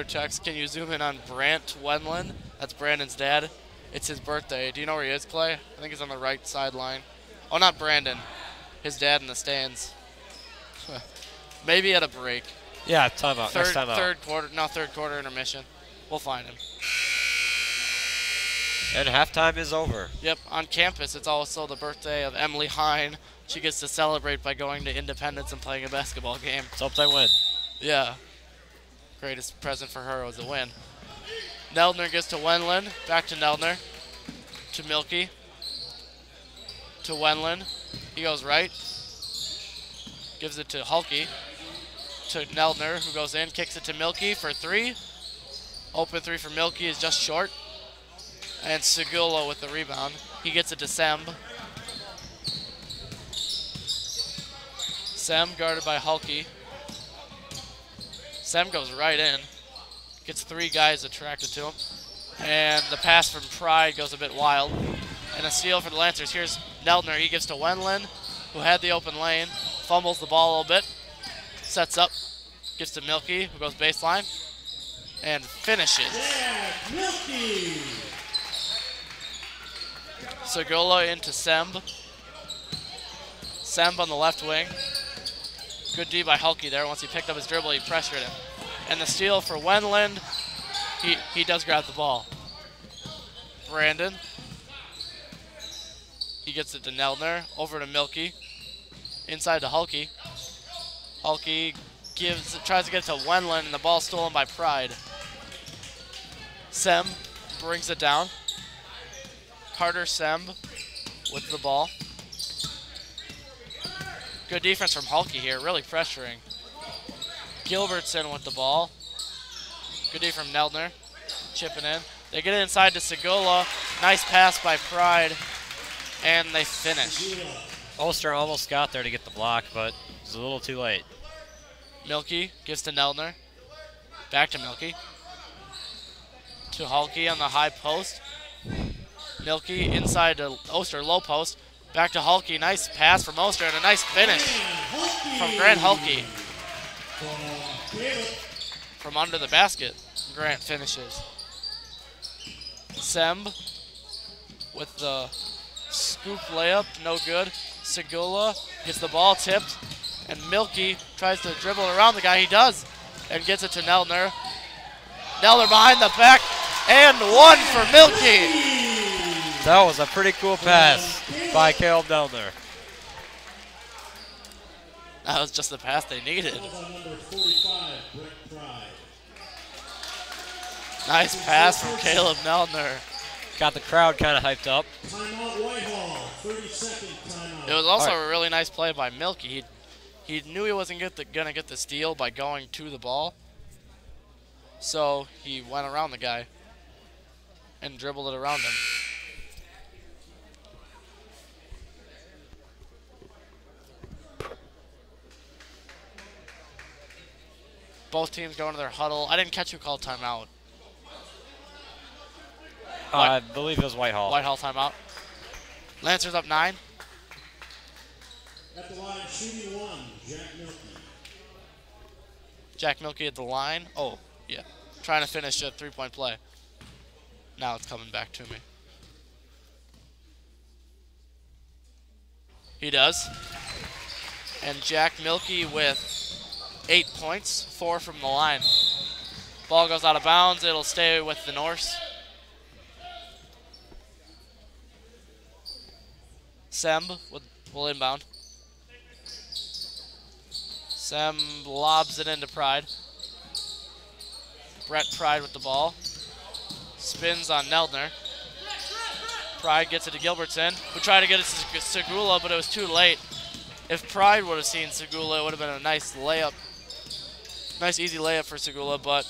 text. Can you zoom in on Brant Wenlin? That's Brandon's dad. It's his birthday. Do you know where he is, Clay? I think he's on the right sideline. Oh, not Brandon. His dad in the stands. Maybe at a break. Yeah, timeout. Next timeout. Third quarter intermission. We'll find him. And halftime is over. Yep, on campus, it's also the birthday of Emily Hine. She gets to celebrate by going to Independence and playing a basketball game. Let's hope they win. Yeah. Greatest present for her was a win. Neldner gets to Wenlin. Back to Neldner. To Milkey. To Wenlin. He goes right. Gives it to Hulkey. To Neldner, who goes in. Kicks it to Milkey for 3. Open 3 for Milkey is just short. And Segulo with the rebound. He gets it to Sem. Sem guarded by Hulkey. Sem goes right in. Gets 3 guys attracted to him. And the pass from Pride goes a bit wild. And a steal for the Lancers. Here's Neldner. He gives to Wenlin, who had the open lane. Fumbles the ball a little bit. Sets up, gets to Milky, who goes baseline, and finishes. Yeah, Milky. Segula into Semb. Semb on the left wing. Good D by Hulky there. Once he picked up his dribble, he pressured him. And the steal for Wendland. He does grab the ball. Brandon. He gets it to Neldner. Over to Milky. Inside to Hulky. Hulky tries to get it to Wendland, and the ball stolen by Pride. Semb brings it down. Carter Semb with the ball. Good defense from Hulky here, really pressuring. Gilbertson with the ball. Good D from Neldner, chipping in. They get it inside to Segula. Nice pass by Pride, and they finish. Ulster almost got there to get the block, but it was a little too late. Milky gives to Neldner. Back to Milky. To Hulky on the high post. Milky inside to Oster, low post. Back to Hulky. Nice pass from Oster and a nice finish from Grant Hulky. From under the basket, Grant finishes. Semb with the scoop layup, no good. Segula gets the ball tipped, and Milky tries to dribble around the guy. He does, and gets it to Neldner. Neldner behind the back, and one for Milky. That was a pretty cool pass by Caleb Neldner. That was just the pass they needed. Nice pass from Caleb Neldner. Got the crowd kind of hyped up. Timeout Whitehall, 30-second timeout. It was also a really nice play by Milky. He knew he wasn't going to get the steal by going to the ball. So he went around the guy and dribbled it around him. Both teams go into their huddle. I didn't catch who called timeout. I believe it was Whitehall. Whitehall timeout. Lancers up 9. At the line, shooting one, Jack Milky. Jack Milky at the line. Oh, yeah. Trying to finish a three-point play. Now it's coming back to me. He does. And Jack Milky with 8 points, 4 from the line. Ball goes out of bounds. It'll stay with the Norse. Semb will inbound. Semb lobs it into Pride. Brett Pride with the ball. Spins on Neldner. Pride gets it to Gilbertson, who tried to get it to Segula, but it was too late. If Pride would have seen Segula, it would have been a nice layup. Nice easy layup for Segula, but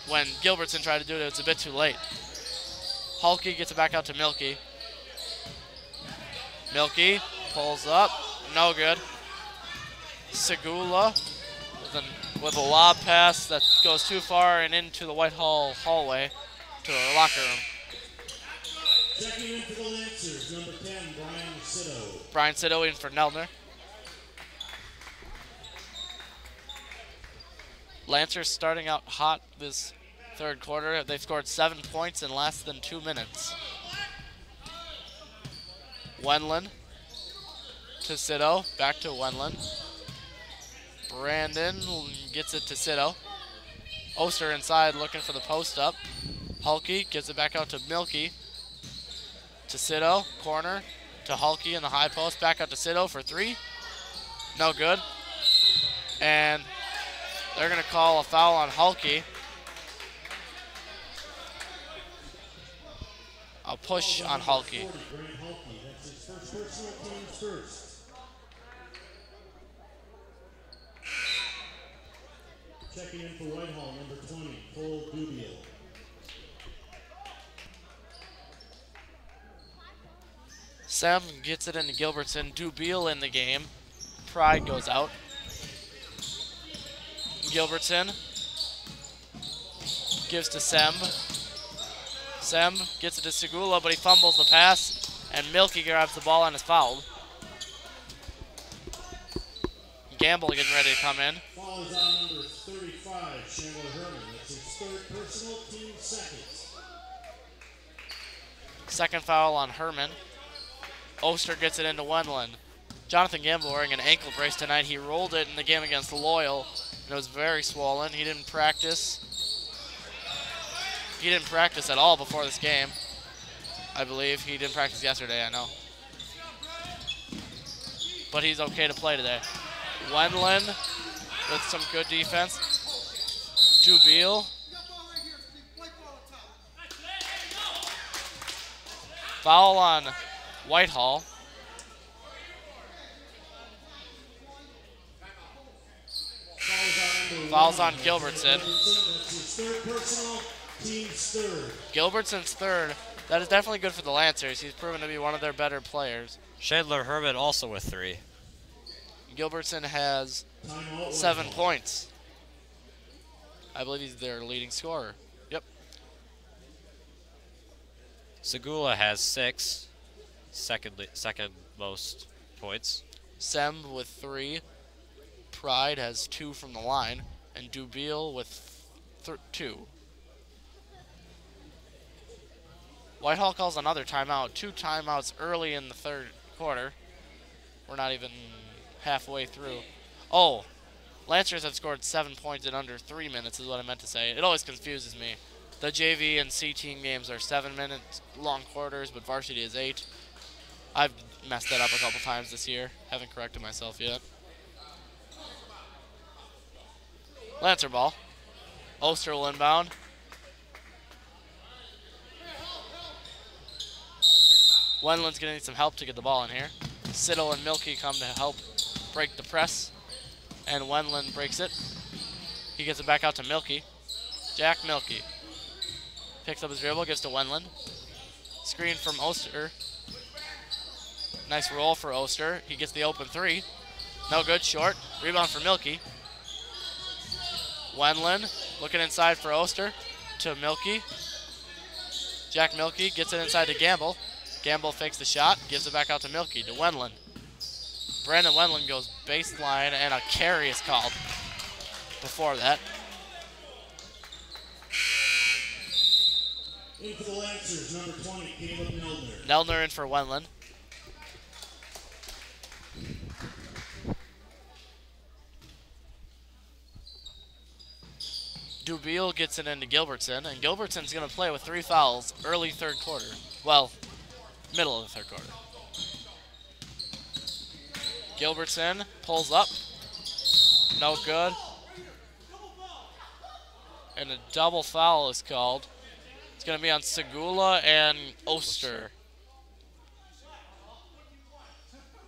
when Gilbertson tried to do it, it's a bit too late. Hulky gets it back out to Milky. Milky pulls up, no good. Segula with a lob pass that goes too far and into the Whitehall hallway to the locker room. Checking in for the Lancers, number 10, Brian Sitto. Brian Sitto in for Neldner. Lancers starting out hot this third quarter. They've scored 7 points in less than 2 minutes. Wendland to Sitto, back to Wendland. Brandon gets it to Sitto. Oster inside looking for the post up. Hulky gives it back out to Milky. To Sitto, corner to Hulky in the high post, back out to Sitto for 3. No good. And they're going to call a foul on Hulky. A push on Hulky. That's his first personal team's first. Checking in for Whitehall, number 20, Cole Dubiel. Sam gets it into Gilbertson. Dubiel in the game. Pride goes out. Gilbertson gives to Semb. Semb gets it to Segula, but he fumbles the pass, and Milky grabs the ball and is fouled. Gamble getting ready to come in. Foul Foul is on number 35, Chandler Herman. That's his third personal, team second. Second foul on Herman. Oster gets it into Wendland. Jonathan Gamble wearing an ankle brace tonight. He rolled it in the game against Loyal, and it was very swollen. He didn't practice. He didn't practice at all before this game, I believe. He didn't practice yesterday, I know. But he's okay to play today. Wendland with some good defense. Dubiel. Foul on Whitehall. Fouls on Gilbertson. Gilbertson's third. That is definitely good for the Lancers. He's proven to be one of their better players. Chandler Herman also with 3. Gilbertson has 7 points. I believe he's their leading scorer. Yep. Segula has 6. Second most points. Sem with 3. Pride has 2 from the line. And Dubiel with 2. Whitehall calls another timeout. 2 timeouts early in the third quarter. We're not even halfway through. Oh, Lancers have scored 7 points in under 3 minutes is what I meant to say. It always confuses me. The JV and C team games are 7-minute long quarters, but varsity is 8. I've messed that up a couple times this year. Haven't corrected myself yet. Lancer ball. Oster will inbound. Wendland's going to need some help to get the ball in here. Siddle and Milky come to help break the press. And Wendland breaks it. He gets it back out to Milky. Jack Milky. Picks up his dribble, gives to Wendland. Screen from Oster. Nice roll for Oster. He gets the open 3. No good, short. Rebound for Milky. Wendland looking inside for Oster to Milky. Jack Milky gets it inside to Gamble. Gamble fakes the shot, gives it back out to Milky, to Wendland. Brandon Wendland goes baseline, and a carry is called before that. In for the Lancers, number 20, Caleb Neldner. Neldner in for Wendland. Dubiel gets it into Gilbertson, and Gilbertson's going to play with 3 fouls early third quarter. Well, middle of the third quarter. Gilbertson pulls up. No good. And a double foul is called. It's going to be on Segula and Oster.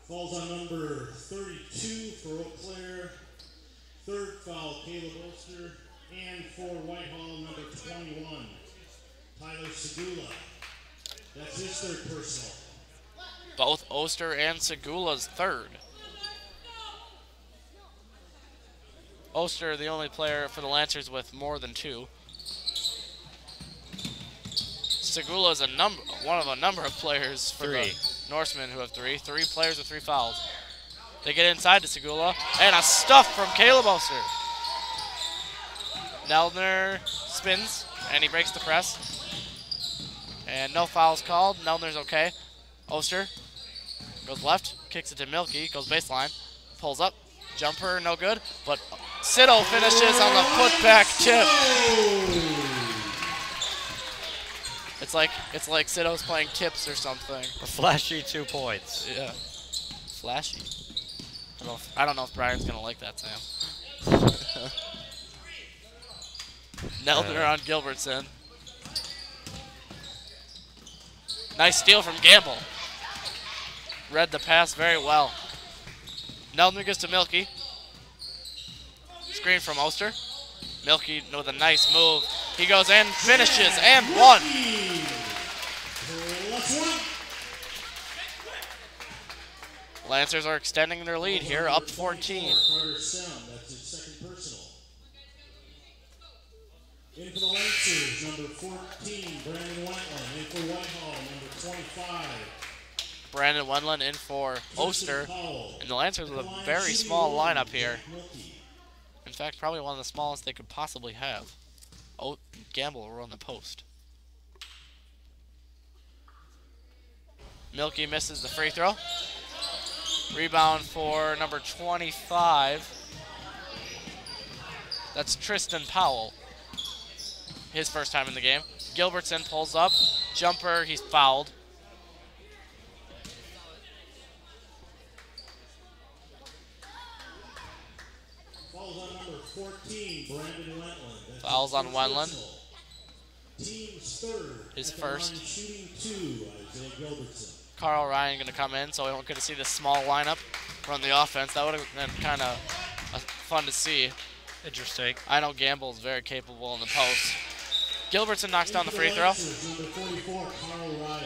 Falls on number 32 for Eau Claire. Third foul, Caleb Oster. And for Whitehall, number 21, Tyler Segula. That's his third personal. Both Oster and Segula's third. Oster, the only player for the Lancers with more than 2. Segula is one of a number of players for the Norsemen who have 3. 3 players with 3 fouls. They get inside to Segula, and a stuff from Caleb Oster. Neldner spins, and he breaks the press. And no fouls called. Neldner's okay. Oster goes left, kicks it to Milky, goes baseline, pulls up, jumper, no good, but Siddle finishes on the putback tip. It's like Siddle's playing tips or something. A flashy 2 points. Yeah, flashy. I don't know if Brian's gonna like that, Sam. Neldner on Gilbertson. Nice steal from Gamble. Read the pass very well. Neldner gets to Milky. Screen from Oster. Milky with a nice move. He goes in, finishes, and 1. Lancers are extending their lead here, up 14. In for the Lancers, number 14, Brandon Wendland. In for Whitehall, number 25. Brandon Wendland in for Oster. And the Lancers with a very small lineup here. In fact, probably one of the smallest they could possibly have. Oh, Gamble will run the post. Milky misses the free throw. Rebound for number 25. That's Tristan Powell. His first time in the game. Gilbertson pulls up. Jumper, he's fouled. Fouls on number 14, Brandon Wentland. Fouls on Wentland. Team's third. His first. Shooting 2, Isaiah Gilbertson. Carl Ryan going to come in, so we won't get to see the small lineup run the offense. That would have been kind of fun to see. Interesting. I know Gamble's very capable in the post. Gilbertson knocks down the free throw. Number 44, Carl Ryan.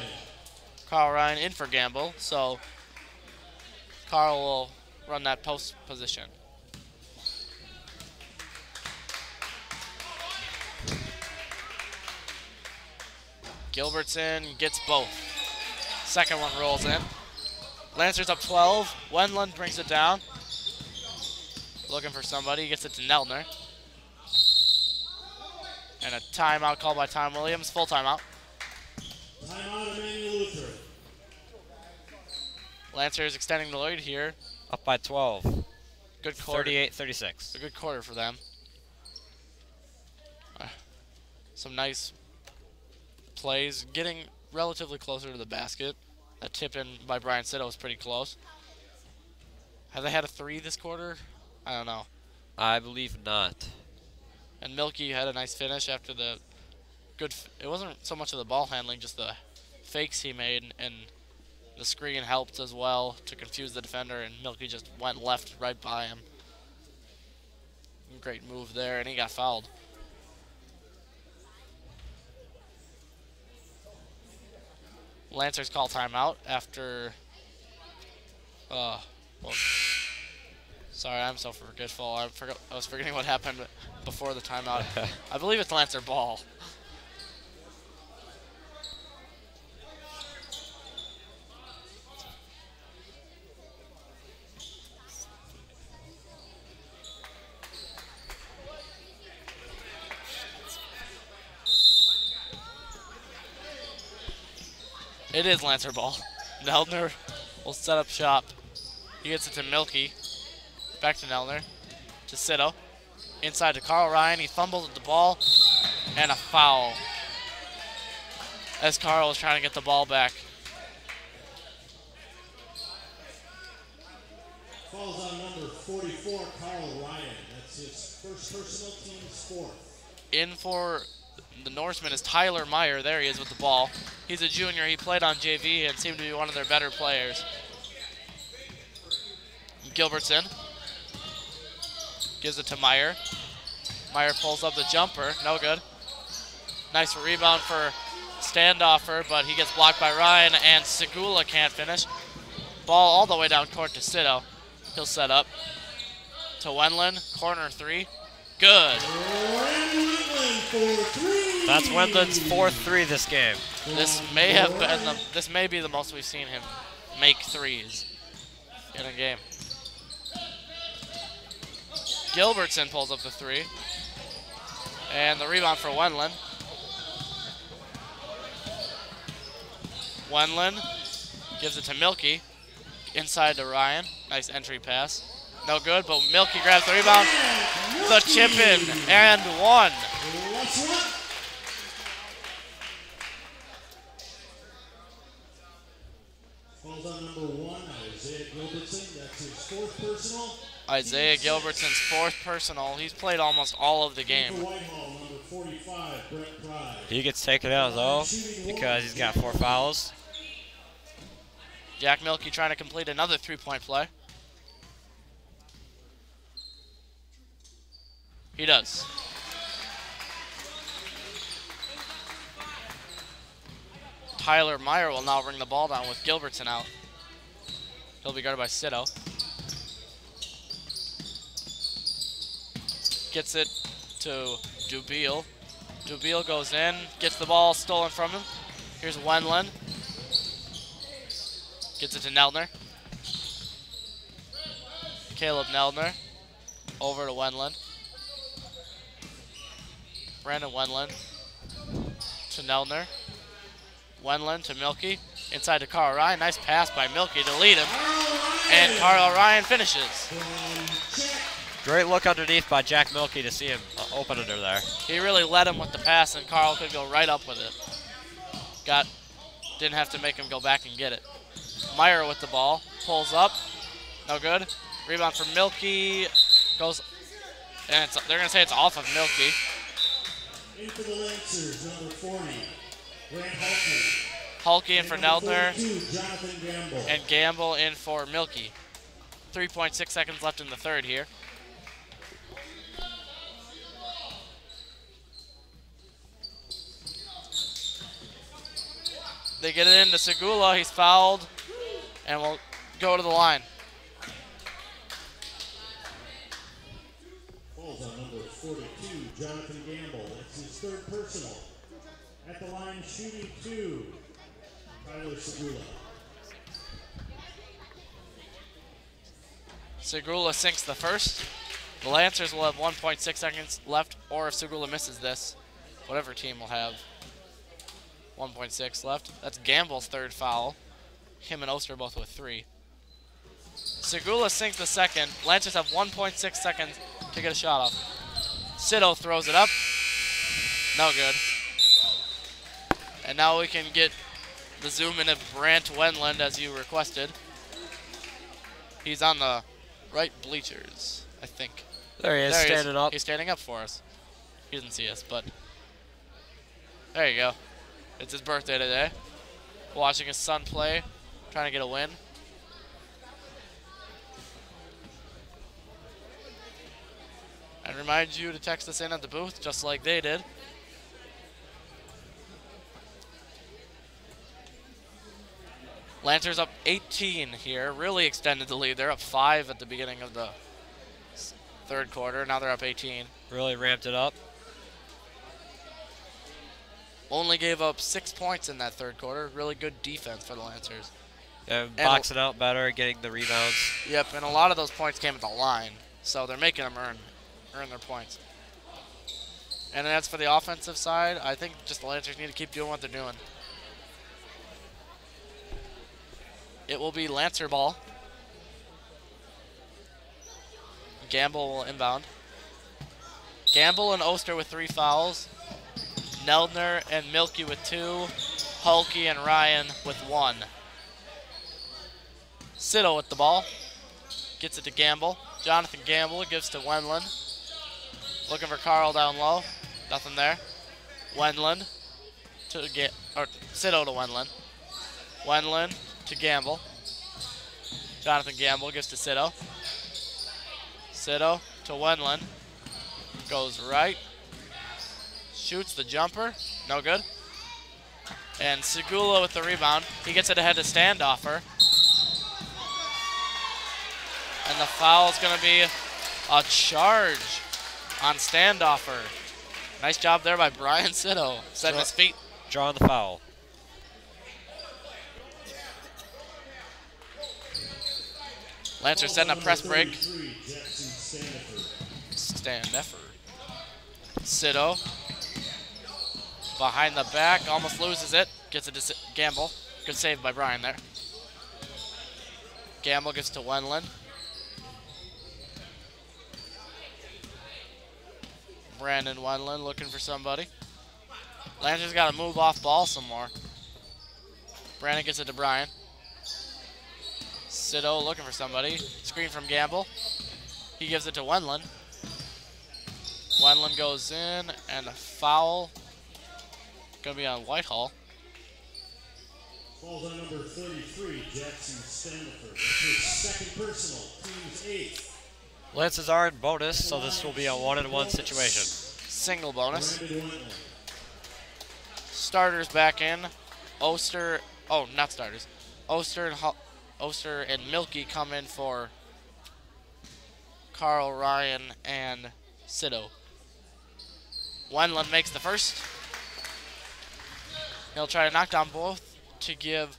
Carl Ryan in for Gamble, so Carl will run that post position. Gilbertson gets both. Second one rolls in. Lancers up 12. Wendland brings it down. Looking for somebody. Gets it to Neltner. And a timeout called by Tom Williams. Full timeout. Timeout, Emmanuel Lutheran. Lancers extending the lead here. Up by 12. Good quarter. 38-36. A good quarter for them. Some nice plays. Getting relatively closer to the basket. That tip in by Brian Sitto was pretty close. Have they had a 3 this quarter? I don't know. I believe not. And Milky had a nice finish after the good. It wasn't so much of the ball handling, just the fakes he made, and the screen helped as well to confuse the defender, and Milky just went left right by him. Great move there, and he got fouled. Lancers call timeout after. Well, sorry, I'm so forgetful. I was forgetting what happened before the timeout. I believe it's Lancer ball. It is Lancer ball. Neltner will set up shop. He gets it to Milky. Back to Neltner. To Sitto. Inside to Carl Ryan. He fumbles at the ball. And a foul. As Carl is trying to get the ball back. Falls on number 44, Carl Ryan. That's his first personal, team's fourth. In for the Norseman is Tyler Meyer. There he is with the ball. He's a junior. He played on JV and seemed to be one of their better players. Gilbertson gives it to Meyer. Meyer pulls up the jumper. No good. Nice rebound for Standoffer, but he gets blocked by Ryan, and Segula can't finish. Ball all the way down court to Sitto. He'll set up to Wendland. Corner 3. Good. That's Wendland's 4th 3 this game. This may have been this may be the most we've seen him make threes in a game. Gilbertson pulls up the 3. And the rebound for Wendland. Wendland gives it to Milky. Inside to Ryan. Nice entry pass. No good, but Milky grabs the rebound. The chip in and one. Falls on number 1, Isaiah Gilbertson. That's his 4th personal. Isaiah Gilbertson's 4th personal. He's played almost all of the game. For Whitehall, number 45, Brett Pride. He gets taken out though because he's got 4 fouls. Jack Milky trying to complete another 3-point play. He does. Tyler Meyer will now bring the ball down with Gilbertson out. He'll be guarded by Sitto. Gets it to Dubiel. Dubiel goes in, gets the ball stolen from him. Here's Wendland. Gets it to Neltner. Caleb Neltner over to Wendland. Brandon Wendland to Neldner. Wendland to Milky. Inside to Carl Ryan. Nice pass by Milky to lead him. And Carl Ryan finishes. Great look underneath by Jack Milky to see him open under there. He really led him with the pass, and Carl could go right up with it. Didn't have to make him go back and get it. Meyer with the ball. Pulls up. No good. Rebound from Milky. Goes. And they're going to say it's off of Milky. In for the Lancers, number 40, Grant Hulkey. Hulkey in for Neldner. 42, Jonathan Gamble. And Gamble in for Milky. 3.6 seconds left in the third here. They get it into Segula. He's fouled. And we'll go to the line. Falls on number 42, Jonathan Gamble. That's his third personal. At the line, shooting 2, Tyler Segula. Segula sinks the first. The Lancers will have 1.6 seconds left, or if Segula misses this, whatever team will have 1.6 left. That's Gamble's third foul. Him and Oster both with 3. Segula sinks the second. Lancers have 1.6 seconds to get a shot off. Sito throws it up. No good. And now we can get the zoom in of Brant Wendland as you requested. He's on the right bleachers, I think. There he is, standing up. He's standing up for us. He doesn't see us, but there you go. It's his birthday today. Watching his son play, trying to get a win. And remind you to text us in at the booth, just like they did. Lancers up 18 here, really extended the lead. They're up 5 at the beginning of the third quarter. Now they're up 18. Really ramped it up. Only gave up 6 points in that third quarter. Really good defense for the Lancers. And boxing out better, getting the rebounds. Yep, and a lot of those points came at the line. So they're making them earn their points. And as for the offensive side, I think just the Lancers need to keep doing what they're doing. It will be Lancer ball. Gamble will inbound. Gamble and Oster with 3 fouls. Neldner and Milky with 2. Hulkey and Ryan with 1. Sito with the ball. Gets it to Gamble. Jonathan Gamble gives to Wendland. Looking for Carl down low. Nothing there. Wendland to Sito to Wendland. Wendland to Gamble. Jonathan Gamble gives to Sito. Sito to Wendland. Goes right. Shoots the jumper. No good. And Segula with the rebound. He gets it ahead to Standoffer. And the foul is going to be a charge on Standoffer. Nice job there by Brian Sito, setting his feet. Drawing the foul. Lancer setting a press break. Standoffer. Sito. Behind the back, almost loses it. Gets it to Gamble. Good save by Brian there. Gamble gets to Wendland. Brandon Wendland looking for somebody. Lancers got to move off ball some more. Brandon gets it to Brian. Sito looking for somebody. Screen from Gamble. He gives it to Wendland. Wendland goes in, and a foul. Going to be on Whitehall. Falls on number 33, Jackson Standiford. That's his second personal, team's 8th. Lancers are in bonus, so this will be a 1-on-1 situation. Single bonus. Starters back in. Oster, oh, not starters. Oster and Milky come in for Carl Ryan and Sito. Wendland makes the first. He'll try to knock down both to give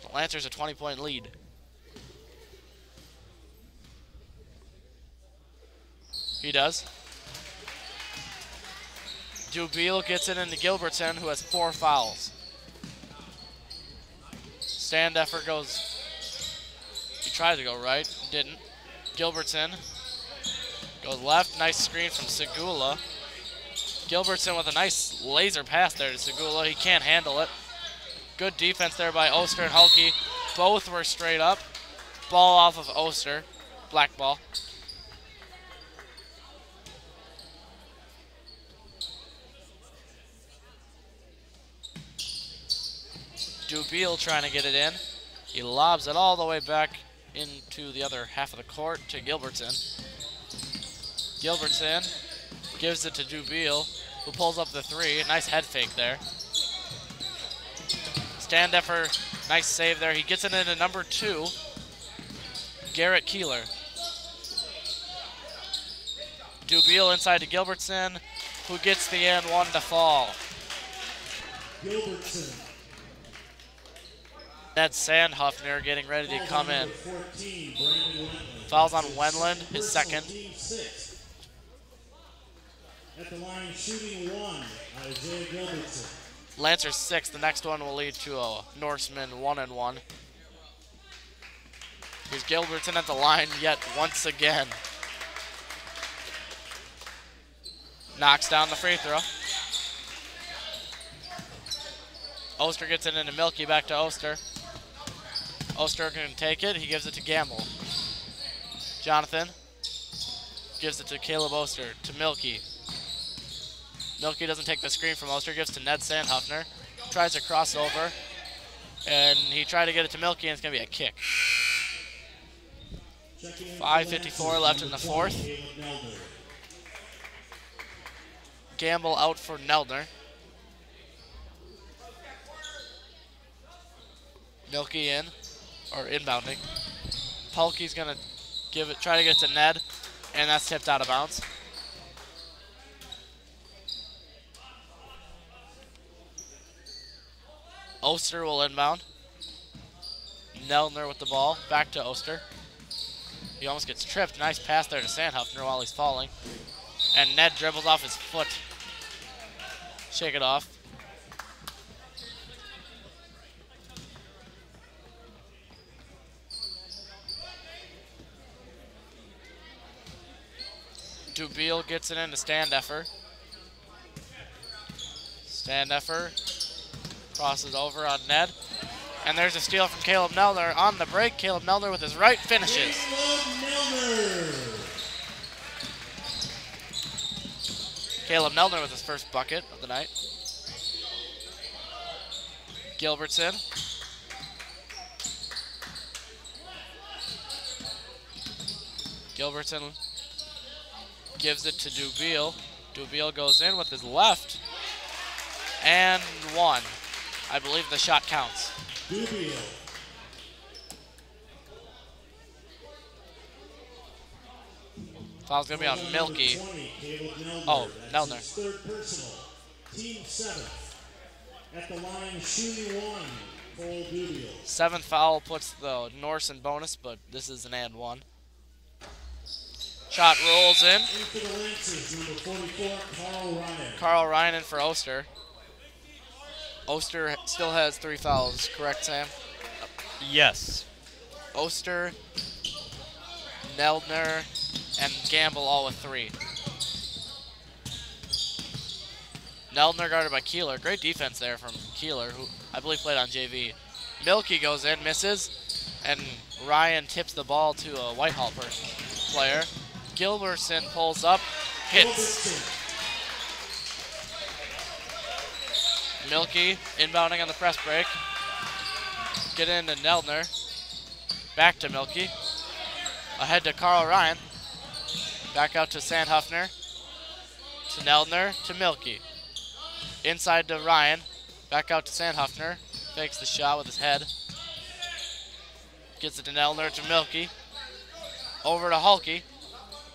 the Lancers a 20-point lead. He does. Dubiel gets it into Gilbertson, who has 4 fouls. Stand effort goes, he tried to go right, didn't. Gilbertson goes left, nice screen from Segula. Gilbertson with a nice laser pass there to Segula, he can't handle it. Good defense there by Oster and Hulke. Both were straight up. Ball off of Oster, black ball. Dubiel trying to get it in. He lobs it all the way back into the other half of the court to Gilbertson. Gilbertson gives it to Dubiel, who pulls up the 3. Nice head fake there. Stand effort, nice save there. He gets it into number 2, Garrett Keeler. Dubiel inside to Gilbertson, who gets the and 1 to fall. Gilbertson. That's Sandhuffner getting ready to come in. 14, Brandon Wendland. Fouls on Wendland, his Personal second. team 6. At the line, shooting 1, Isaiah Gilbertson. Lancers 6. The next one will lead to a Norseman 1-1. Here's Gilbertson at the line yet once again. Knocks down the free throw. Oster gets it into Milky, back to Oster. Oster can take it, he gives it to Gamble. Jonathan gives it to Caleb Oster, to Milky. Milky doesn't take the screen from Oster, gives to Ned Sandhuffner. Tries to cross over, and he tried to get it to Milky, and it's going to be a kick. 5:54 left in the fourth. Gamble out for Neldner. Milky in, or inbounding. Pulke's going to try to get it to Ned, and that's tipped out of bounds. Oster will inbound. Neldner with the ball, back to Oster. He almost gets tripped. Nice pass there to Sandhuffner while he's falling. And Ned dribbles off his foot. Shake it off. Dubiel gets it into Standeffer. Standeffer crosses over on Ned. And there's a steal from Caleb Neldner on the break. Caleb Neldner with his right finishes. Caleb Neldner with his first bucket of the night. Gilbertson. Gilbertson gives it to Dubiel. Dubiel goes in with his left. And 1. I believe the shot counts. Dubiel. Foul's going to be on Milky. 20, Caleb Neldner. Oh, That's Neldner. his third personal. Team 7th. At the line, shooting 1, Cole Dubiel. 7th foul puts the Norse in bonus, but this is an and 1. Shot rolls in. In for the Lancers, number 44, Carl Ryan. Carl Ryan in for Oster. Oster still has 3 fouls, correct, Sam? Yes. Oster, Neldner, and Gamble all with 3. Neldner guarded by Keeler. Great defense there from Keeler, who I believe played on JV. Milky goes in, misses, and Ryan tips the ball to a Whitehall player. Gilbertson pulls up, hits. Milky inbounding on the press break. Get into Neldner. Back to Milky. Ahead to Carl Ryan. Back out to Sandhuffner. To Neldner. To Milky. Inside to Ryan. Back out to Sandhuffner. Fakes the shot with his head. Gets it to Neldner to Milky. Over to Hulke.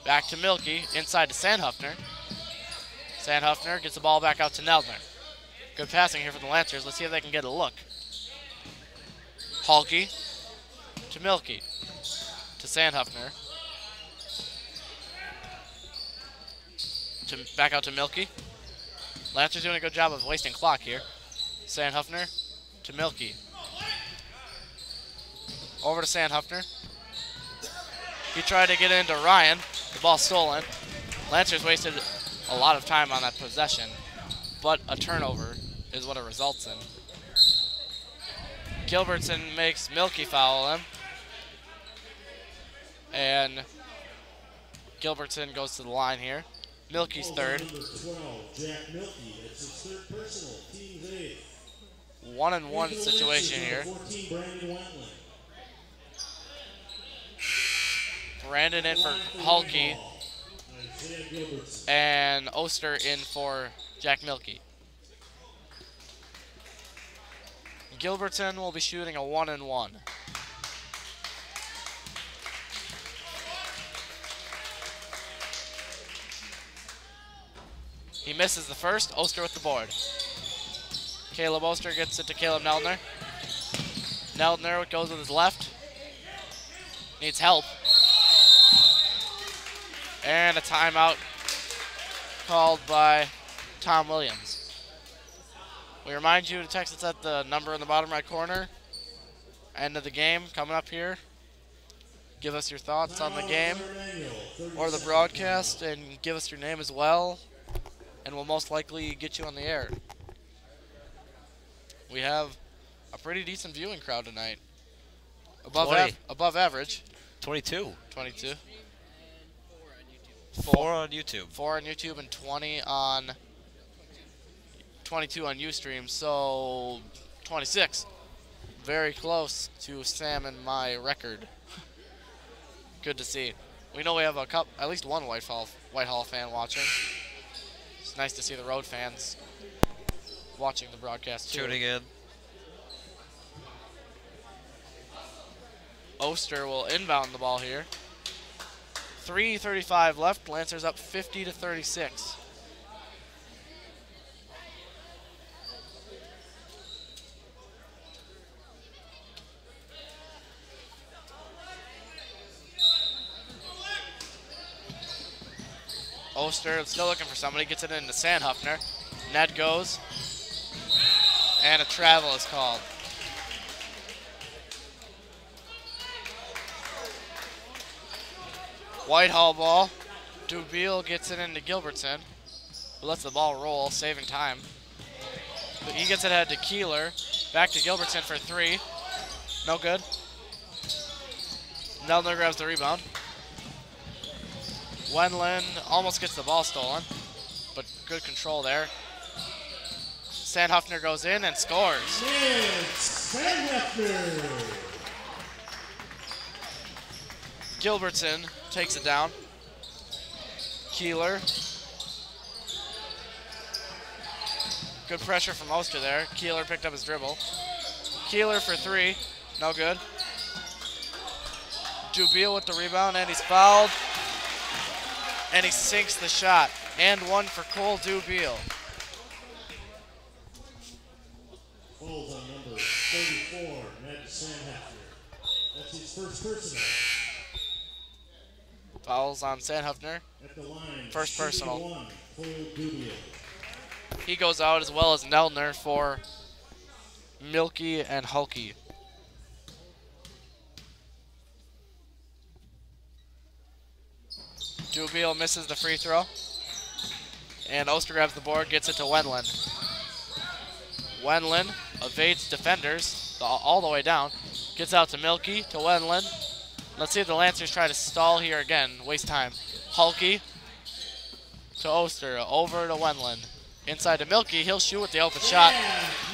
Back to Milky. Inside to Sandhuffner. Sandhuffner gets the ball back out to Neldner. Good passing here for the Lancers. Let's see if they can get a look. Hulke to Milky. To Sandhuffner. Back out to Milky. Lancers doing a good job of wasting clock here. Sandhuffner to Milky. Over to Sandhuffner. He tried to get into Ryan. The ball stolen. Lancers wasted a lot of time on that possession, but a turnover is what it results in. Gilbertson makes Milky foul him. And Gilbertson goes to the line here. Milky's third. Number 12, Jack Milky. That's his third personal. Team's eighth. 1-and-1 situation here. 14, Brandon Whitehall. Brandon in for Hulky. Isaiah Gilbertson. And Oster in for Jack Milky. Gilbertson will be shooting a 1-and-1. He misses the first. Oster with the board. Caleb Oster gets it to Caleb Neldner. Neldner goes with his left. Needs help. And a timeout called by Tom Williams. We remind you to text us at the number in the bottom right corner. End of the game coming up here. Give us your thoughts on the game or the broadcast and give us your name as well. And we'll most likely get you on the air. We have a pretty decent viewing crowd tonight. Above average. 22. 22. 4 on YouTube. 4 on YouTube and 22 on Ustream, so 26. Very close to Sam and my record. Good to see. We know we have at least one Whitehall fan watching. It's nice to see the road fans watching the broadcast too. Tuning in. Oster will inbound the ball here. 3:35 left. Lancers up 50-36. Oster still looking for somebody. Gets it into Sandhuffner. Ned goes. And a travel is called. Whitehall ball. Dubiel gets it into Gilbertson, who lets the ball roll, saving time. But he gets it ahead to Keeler. Back to Gilbertson for three. No good. Neldner grabs the rebound. Wendland almost gets the ball stolen, but good control there. Sandhuffner goes in and scores. Sandhuffner. Gilbertson takes it down. Keeler. Good pressure from Oster there. Keeler picked up his dribble. Keeler for three. No good. Dubiel with the rebound, and he's fouled. And he sinks the shot. And one for Cole Dubiel. Falls on number 34, Ned Sandhuffner. That's his first personal. Fouls on Sandhuffner. At the line, first personal. Cole Dubiel. He goes out as well as Neldner for Milky and Hulky. Dubiel misses the free throw. And Oster grabs the board, gets it to Wendland. Wendland evades defenders all the way down. Gets out to Milky, to Wendland. Let's see if the Lancers try to stall here again. Waste time. Hulky to Oster, over to Wendland. Inside to Milky, he'll shoot with the open shot.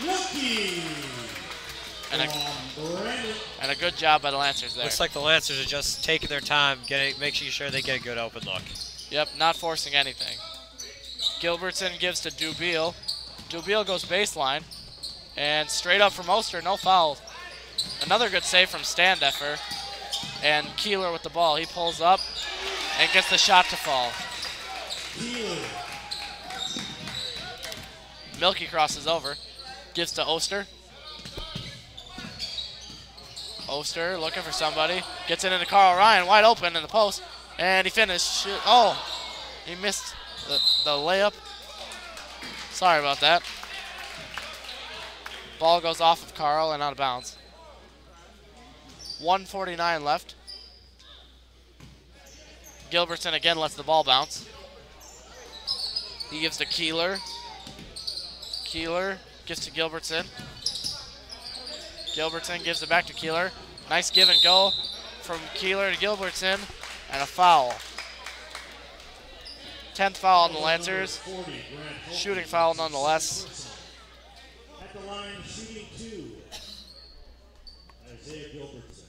Milky. And a good job by the Lancers there. Looks like the Lancers are just taking their time, making sure they get a good open look. Yep, not forcing anything. Gilbertson gives to Dubiel. Dubiel goes baseline. And straight up from Oster, no foul. Another good save from Standeffer. And Keeler with the ball. He pulls up and gets the shot to fall. Milky crosses over. Gives to Oster. Oster looking for somebody. Gets it into Carl Ryan, wide open in the post. And he finished. Oh, he missed the layup. Sorry about that. Ball goes off of Carl and out of bounds. 1:49 left. Gilbertson again lets the ball bounce. He gives to Keeler. Keeler gives to Gilbertson. Gilbertson gives it back to Keeler. Nice give and go from Keeler to Gilbertson, and a foul. 10th foul on the Lancers. Shooting foul nonetheless. At the line, shooting 2. Isaiah Gilbertson.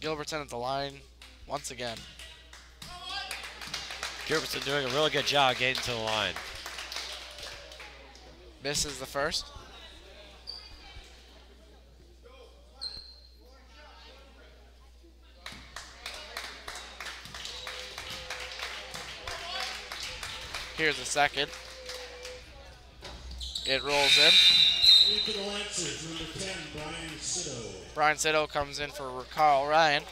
Gilbertson at the line once again. Gilbertson doing a really good job getting to the line. Misses the first. Here's the second. It rolls in. Into the Lancers, number 10, Brian Sitto. Brian Sitto comes in for Carl Ryan.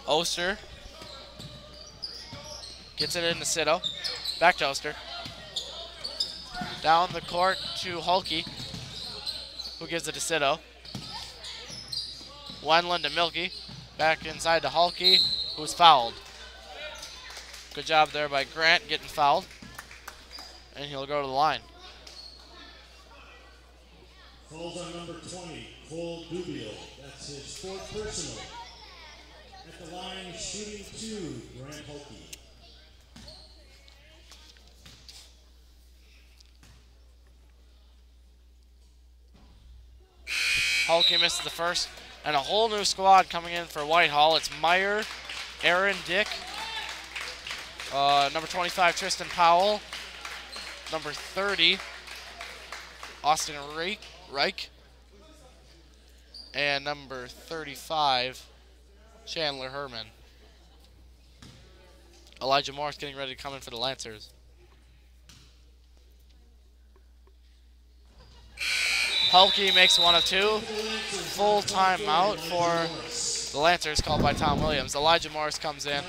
Oster gets it into Sitto. Back to Oster. Down the court to Hulke, who gives it to Sitto. Wendland to Milky. Back inside to Hulke, who's fouled. Good job there by Grant getting fouled. And he'll go to the line. Calls on number 20, Cole Dubio. That's his 4th personal. At the line, shooting 2, Grant Hulke. Hulke misses the first. And a whole new squad coming in for Whitehall. It's Meyer, Aaron Dick, number 25, Tristan Powell, number 30, Austin Reich, and number 35, Chandler Herman. Elijah Morris getting ready to come in for the Lancers. Hulke makes one of two. Full timeout for the Lancers called by Tom Williams. Elijah Morris comes in.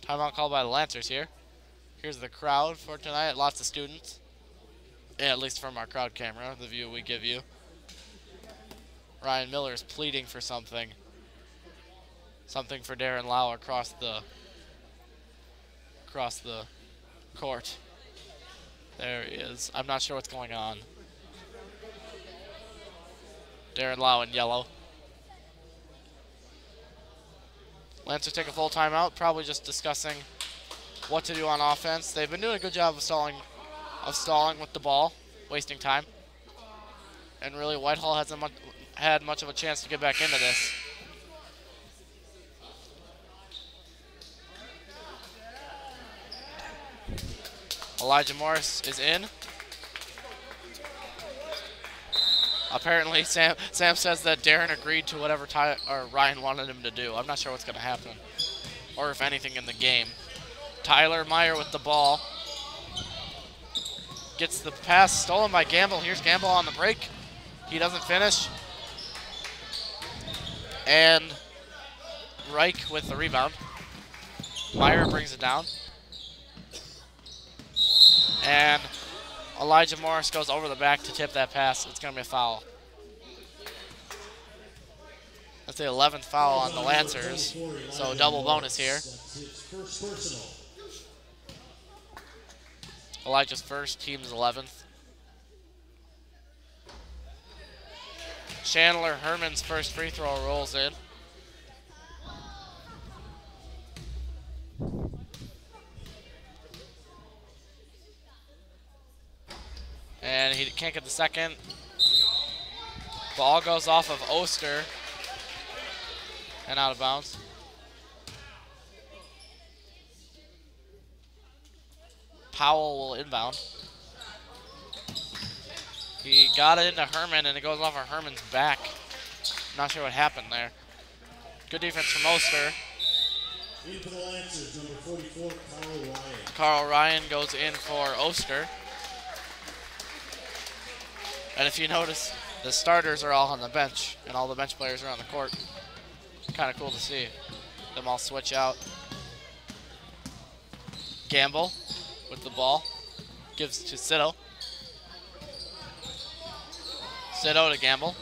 Timeout called by the Lancers here. Here's the crowd for tonight. Lots of students. Yeah, at least from our crowd camera, the view we give you. Ryan Miller is pleading for something. Something for Darren Lau across the court. There he is. I'm not sure what's going on. Darren Lau in yellow. Lancers take a full timeout, probably just discussing what to do on offense. They've been doing a good job of stalling with the ball, wasting time. And really, Whitehall hasn't had much of a chance to get back into this. Elijah Morris is in. Apparently, Sam says that Darren agreed to whatever Ryan wanted him to do. I'm not sure what's going to happen, or if anything in the game. Tyler Meyer with the ball. Gets the pass stolen by Gamble. Here's Gamble on the break. He doesn't finish. And Reich with the rebound. Meyer brings it down. And Elijah Morris goes over the back to tip that pass. It's going to be a foul. That's the 11th foul on the Lancers, so double bonus here. Elijah's first, team's 11th. Chandler Herman's first free throw rolls in. And he can't get the second. Ball goes off of Oster and out of bounds. Powell will inbound. He got it into Herman, and it goes off of Herman's back. Not sure what happened there. Good defense from Oster. In for the Lancers, number 44, Carl Ryan. Carl Ryan goes in for Oster. And if you notice, the starters are all on the bench, and all the bench players are on the court. Kind of cool to see them all switch out. Gamble with the ball. Gives to Sito. Sito to Gamble.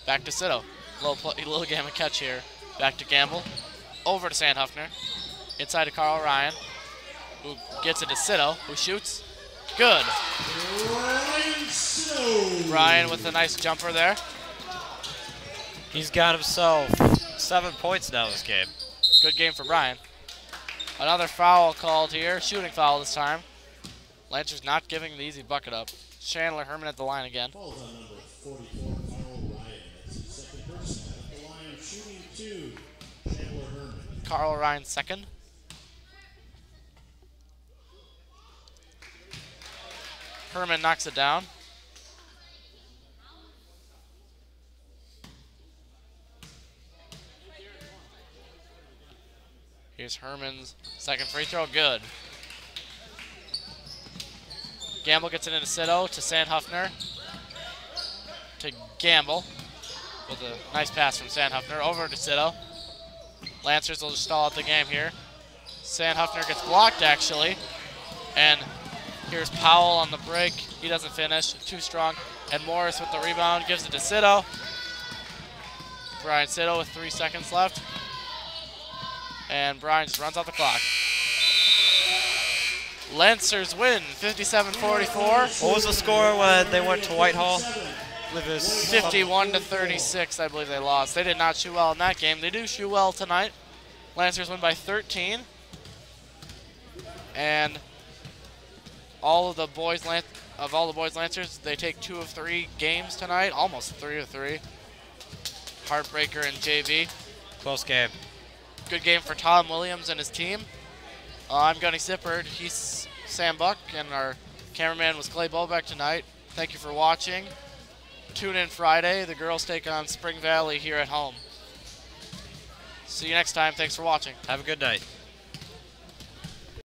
Back to Sito. Little game of catch here. Back to Gamble. Over to Sandhuffner. Inside to Carl Ryan, who gets it to Sito, who shoots. Good. Ryan with a nice jumper there. He's got himself 7 points now this game. Good game for Brian. Another foul called here. Shooting foul this time. Lancers not giving the easy bucket up. Chandler Herman at the line again. Falls on number 44, Carl Ryan. That's his second person at the line, shooting 2, Chandler Herman. Carl Ryan second. Herman knocks it down. Here's Herman's second free throw, good. Gamble gets it into Sito, to Sandhuffner, to Gamble, with a nice pass from Sandhuffner, over to Sito. Lancers will just stall out the game here. Sandhuffner gets blocked, actually, and here's Powell on the break. He doesn't finish, too strong. And Morris with the rebound, gives it to Sito. Brian Sito with 3 seconds left. And Brian just runs out the clock. Lancers win, 57-44. What was the score when they went to Whitehall? 51-36, I believe they lost. They did not shoot well in that game. They do shoot well tonight. Lancers win by 13. And all the boys Lancers, they take 2 of 3 games tonight, almost 3 of 3. Heartbreaker and JV. Close game. Good game for Tom Williams and his team. I'm Gunny Sippard. He's Sam Buck, and our cameraman was Clay Bobeck tonight. Thank you for watching. Tune in Friday. The girls take on Spring Valley here at home. See you next time. Thanks for watching. Have a good night.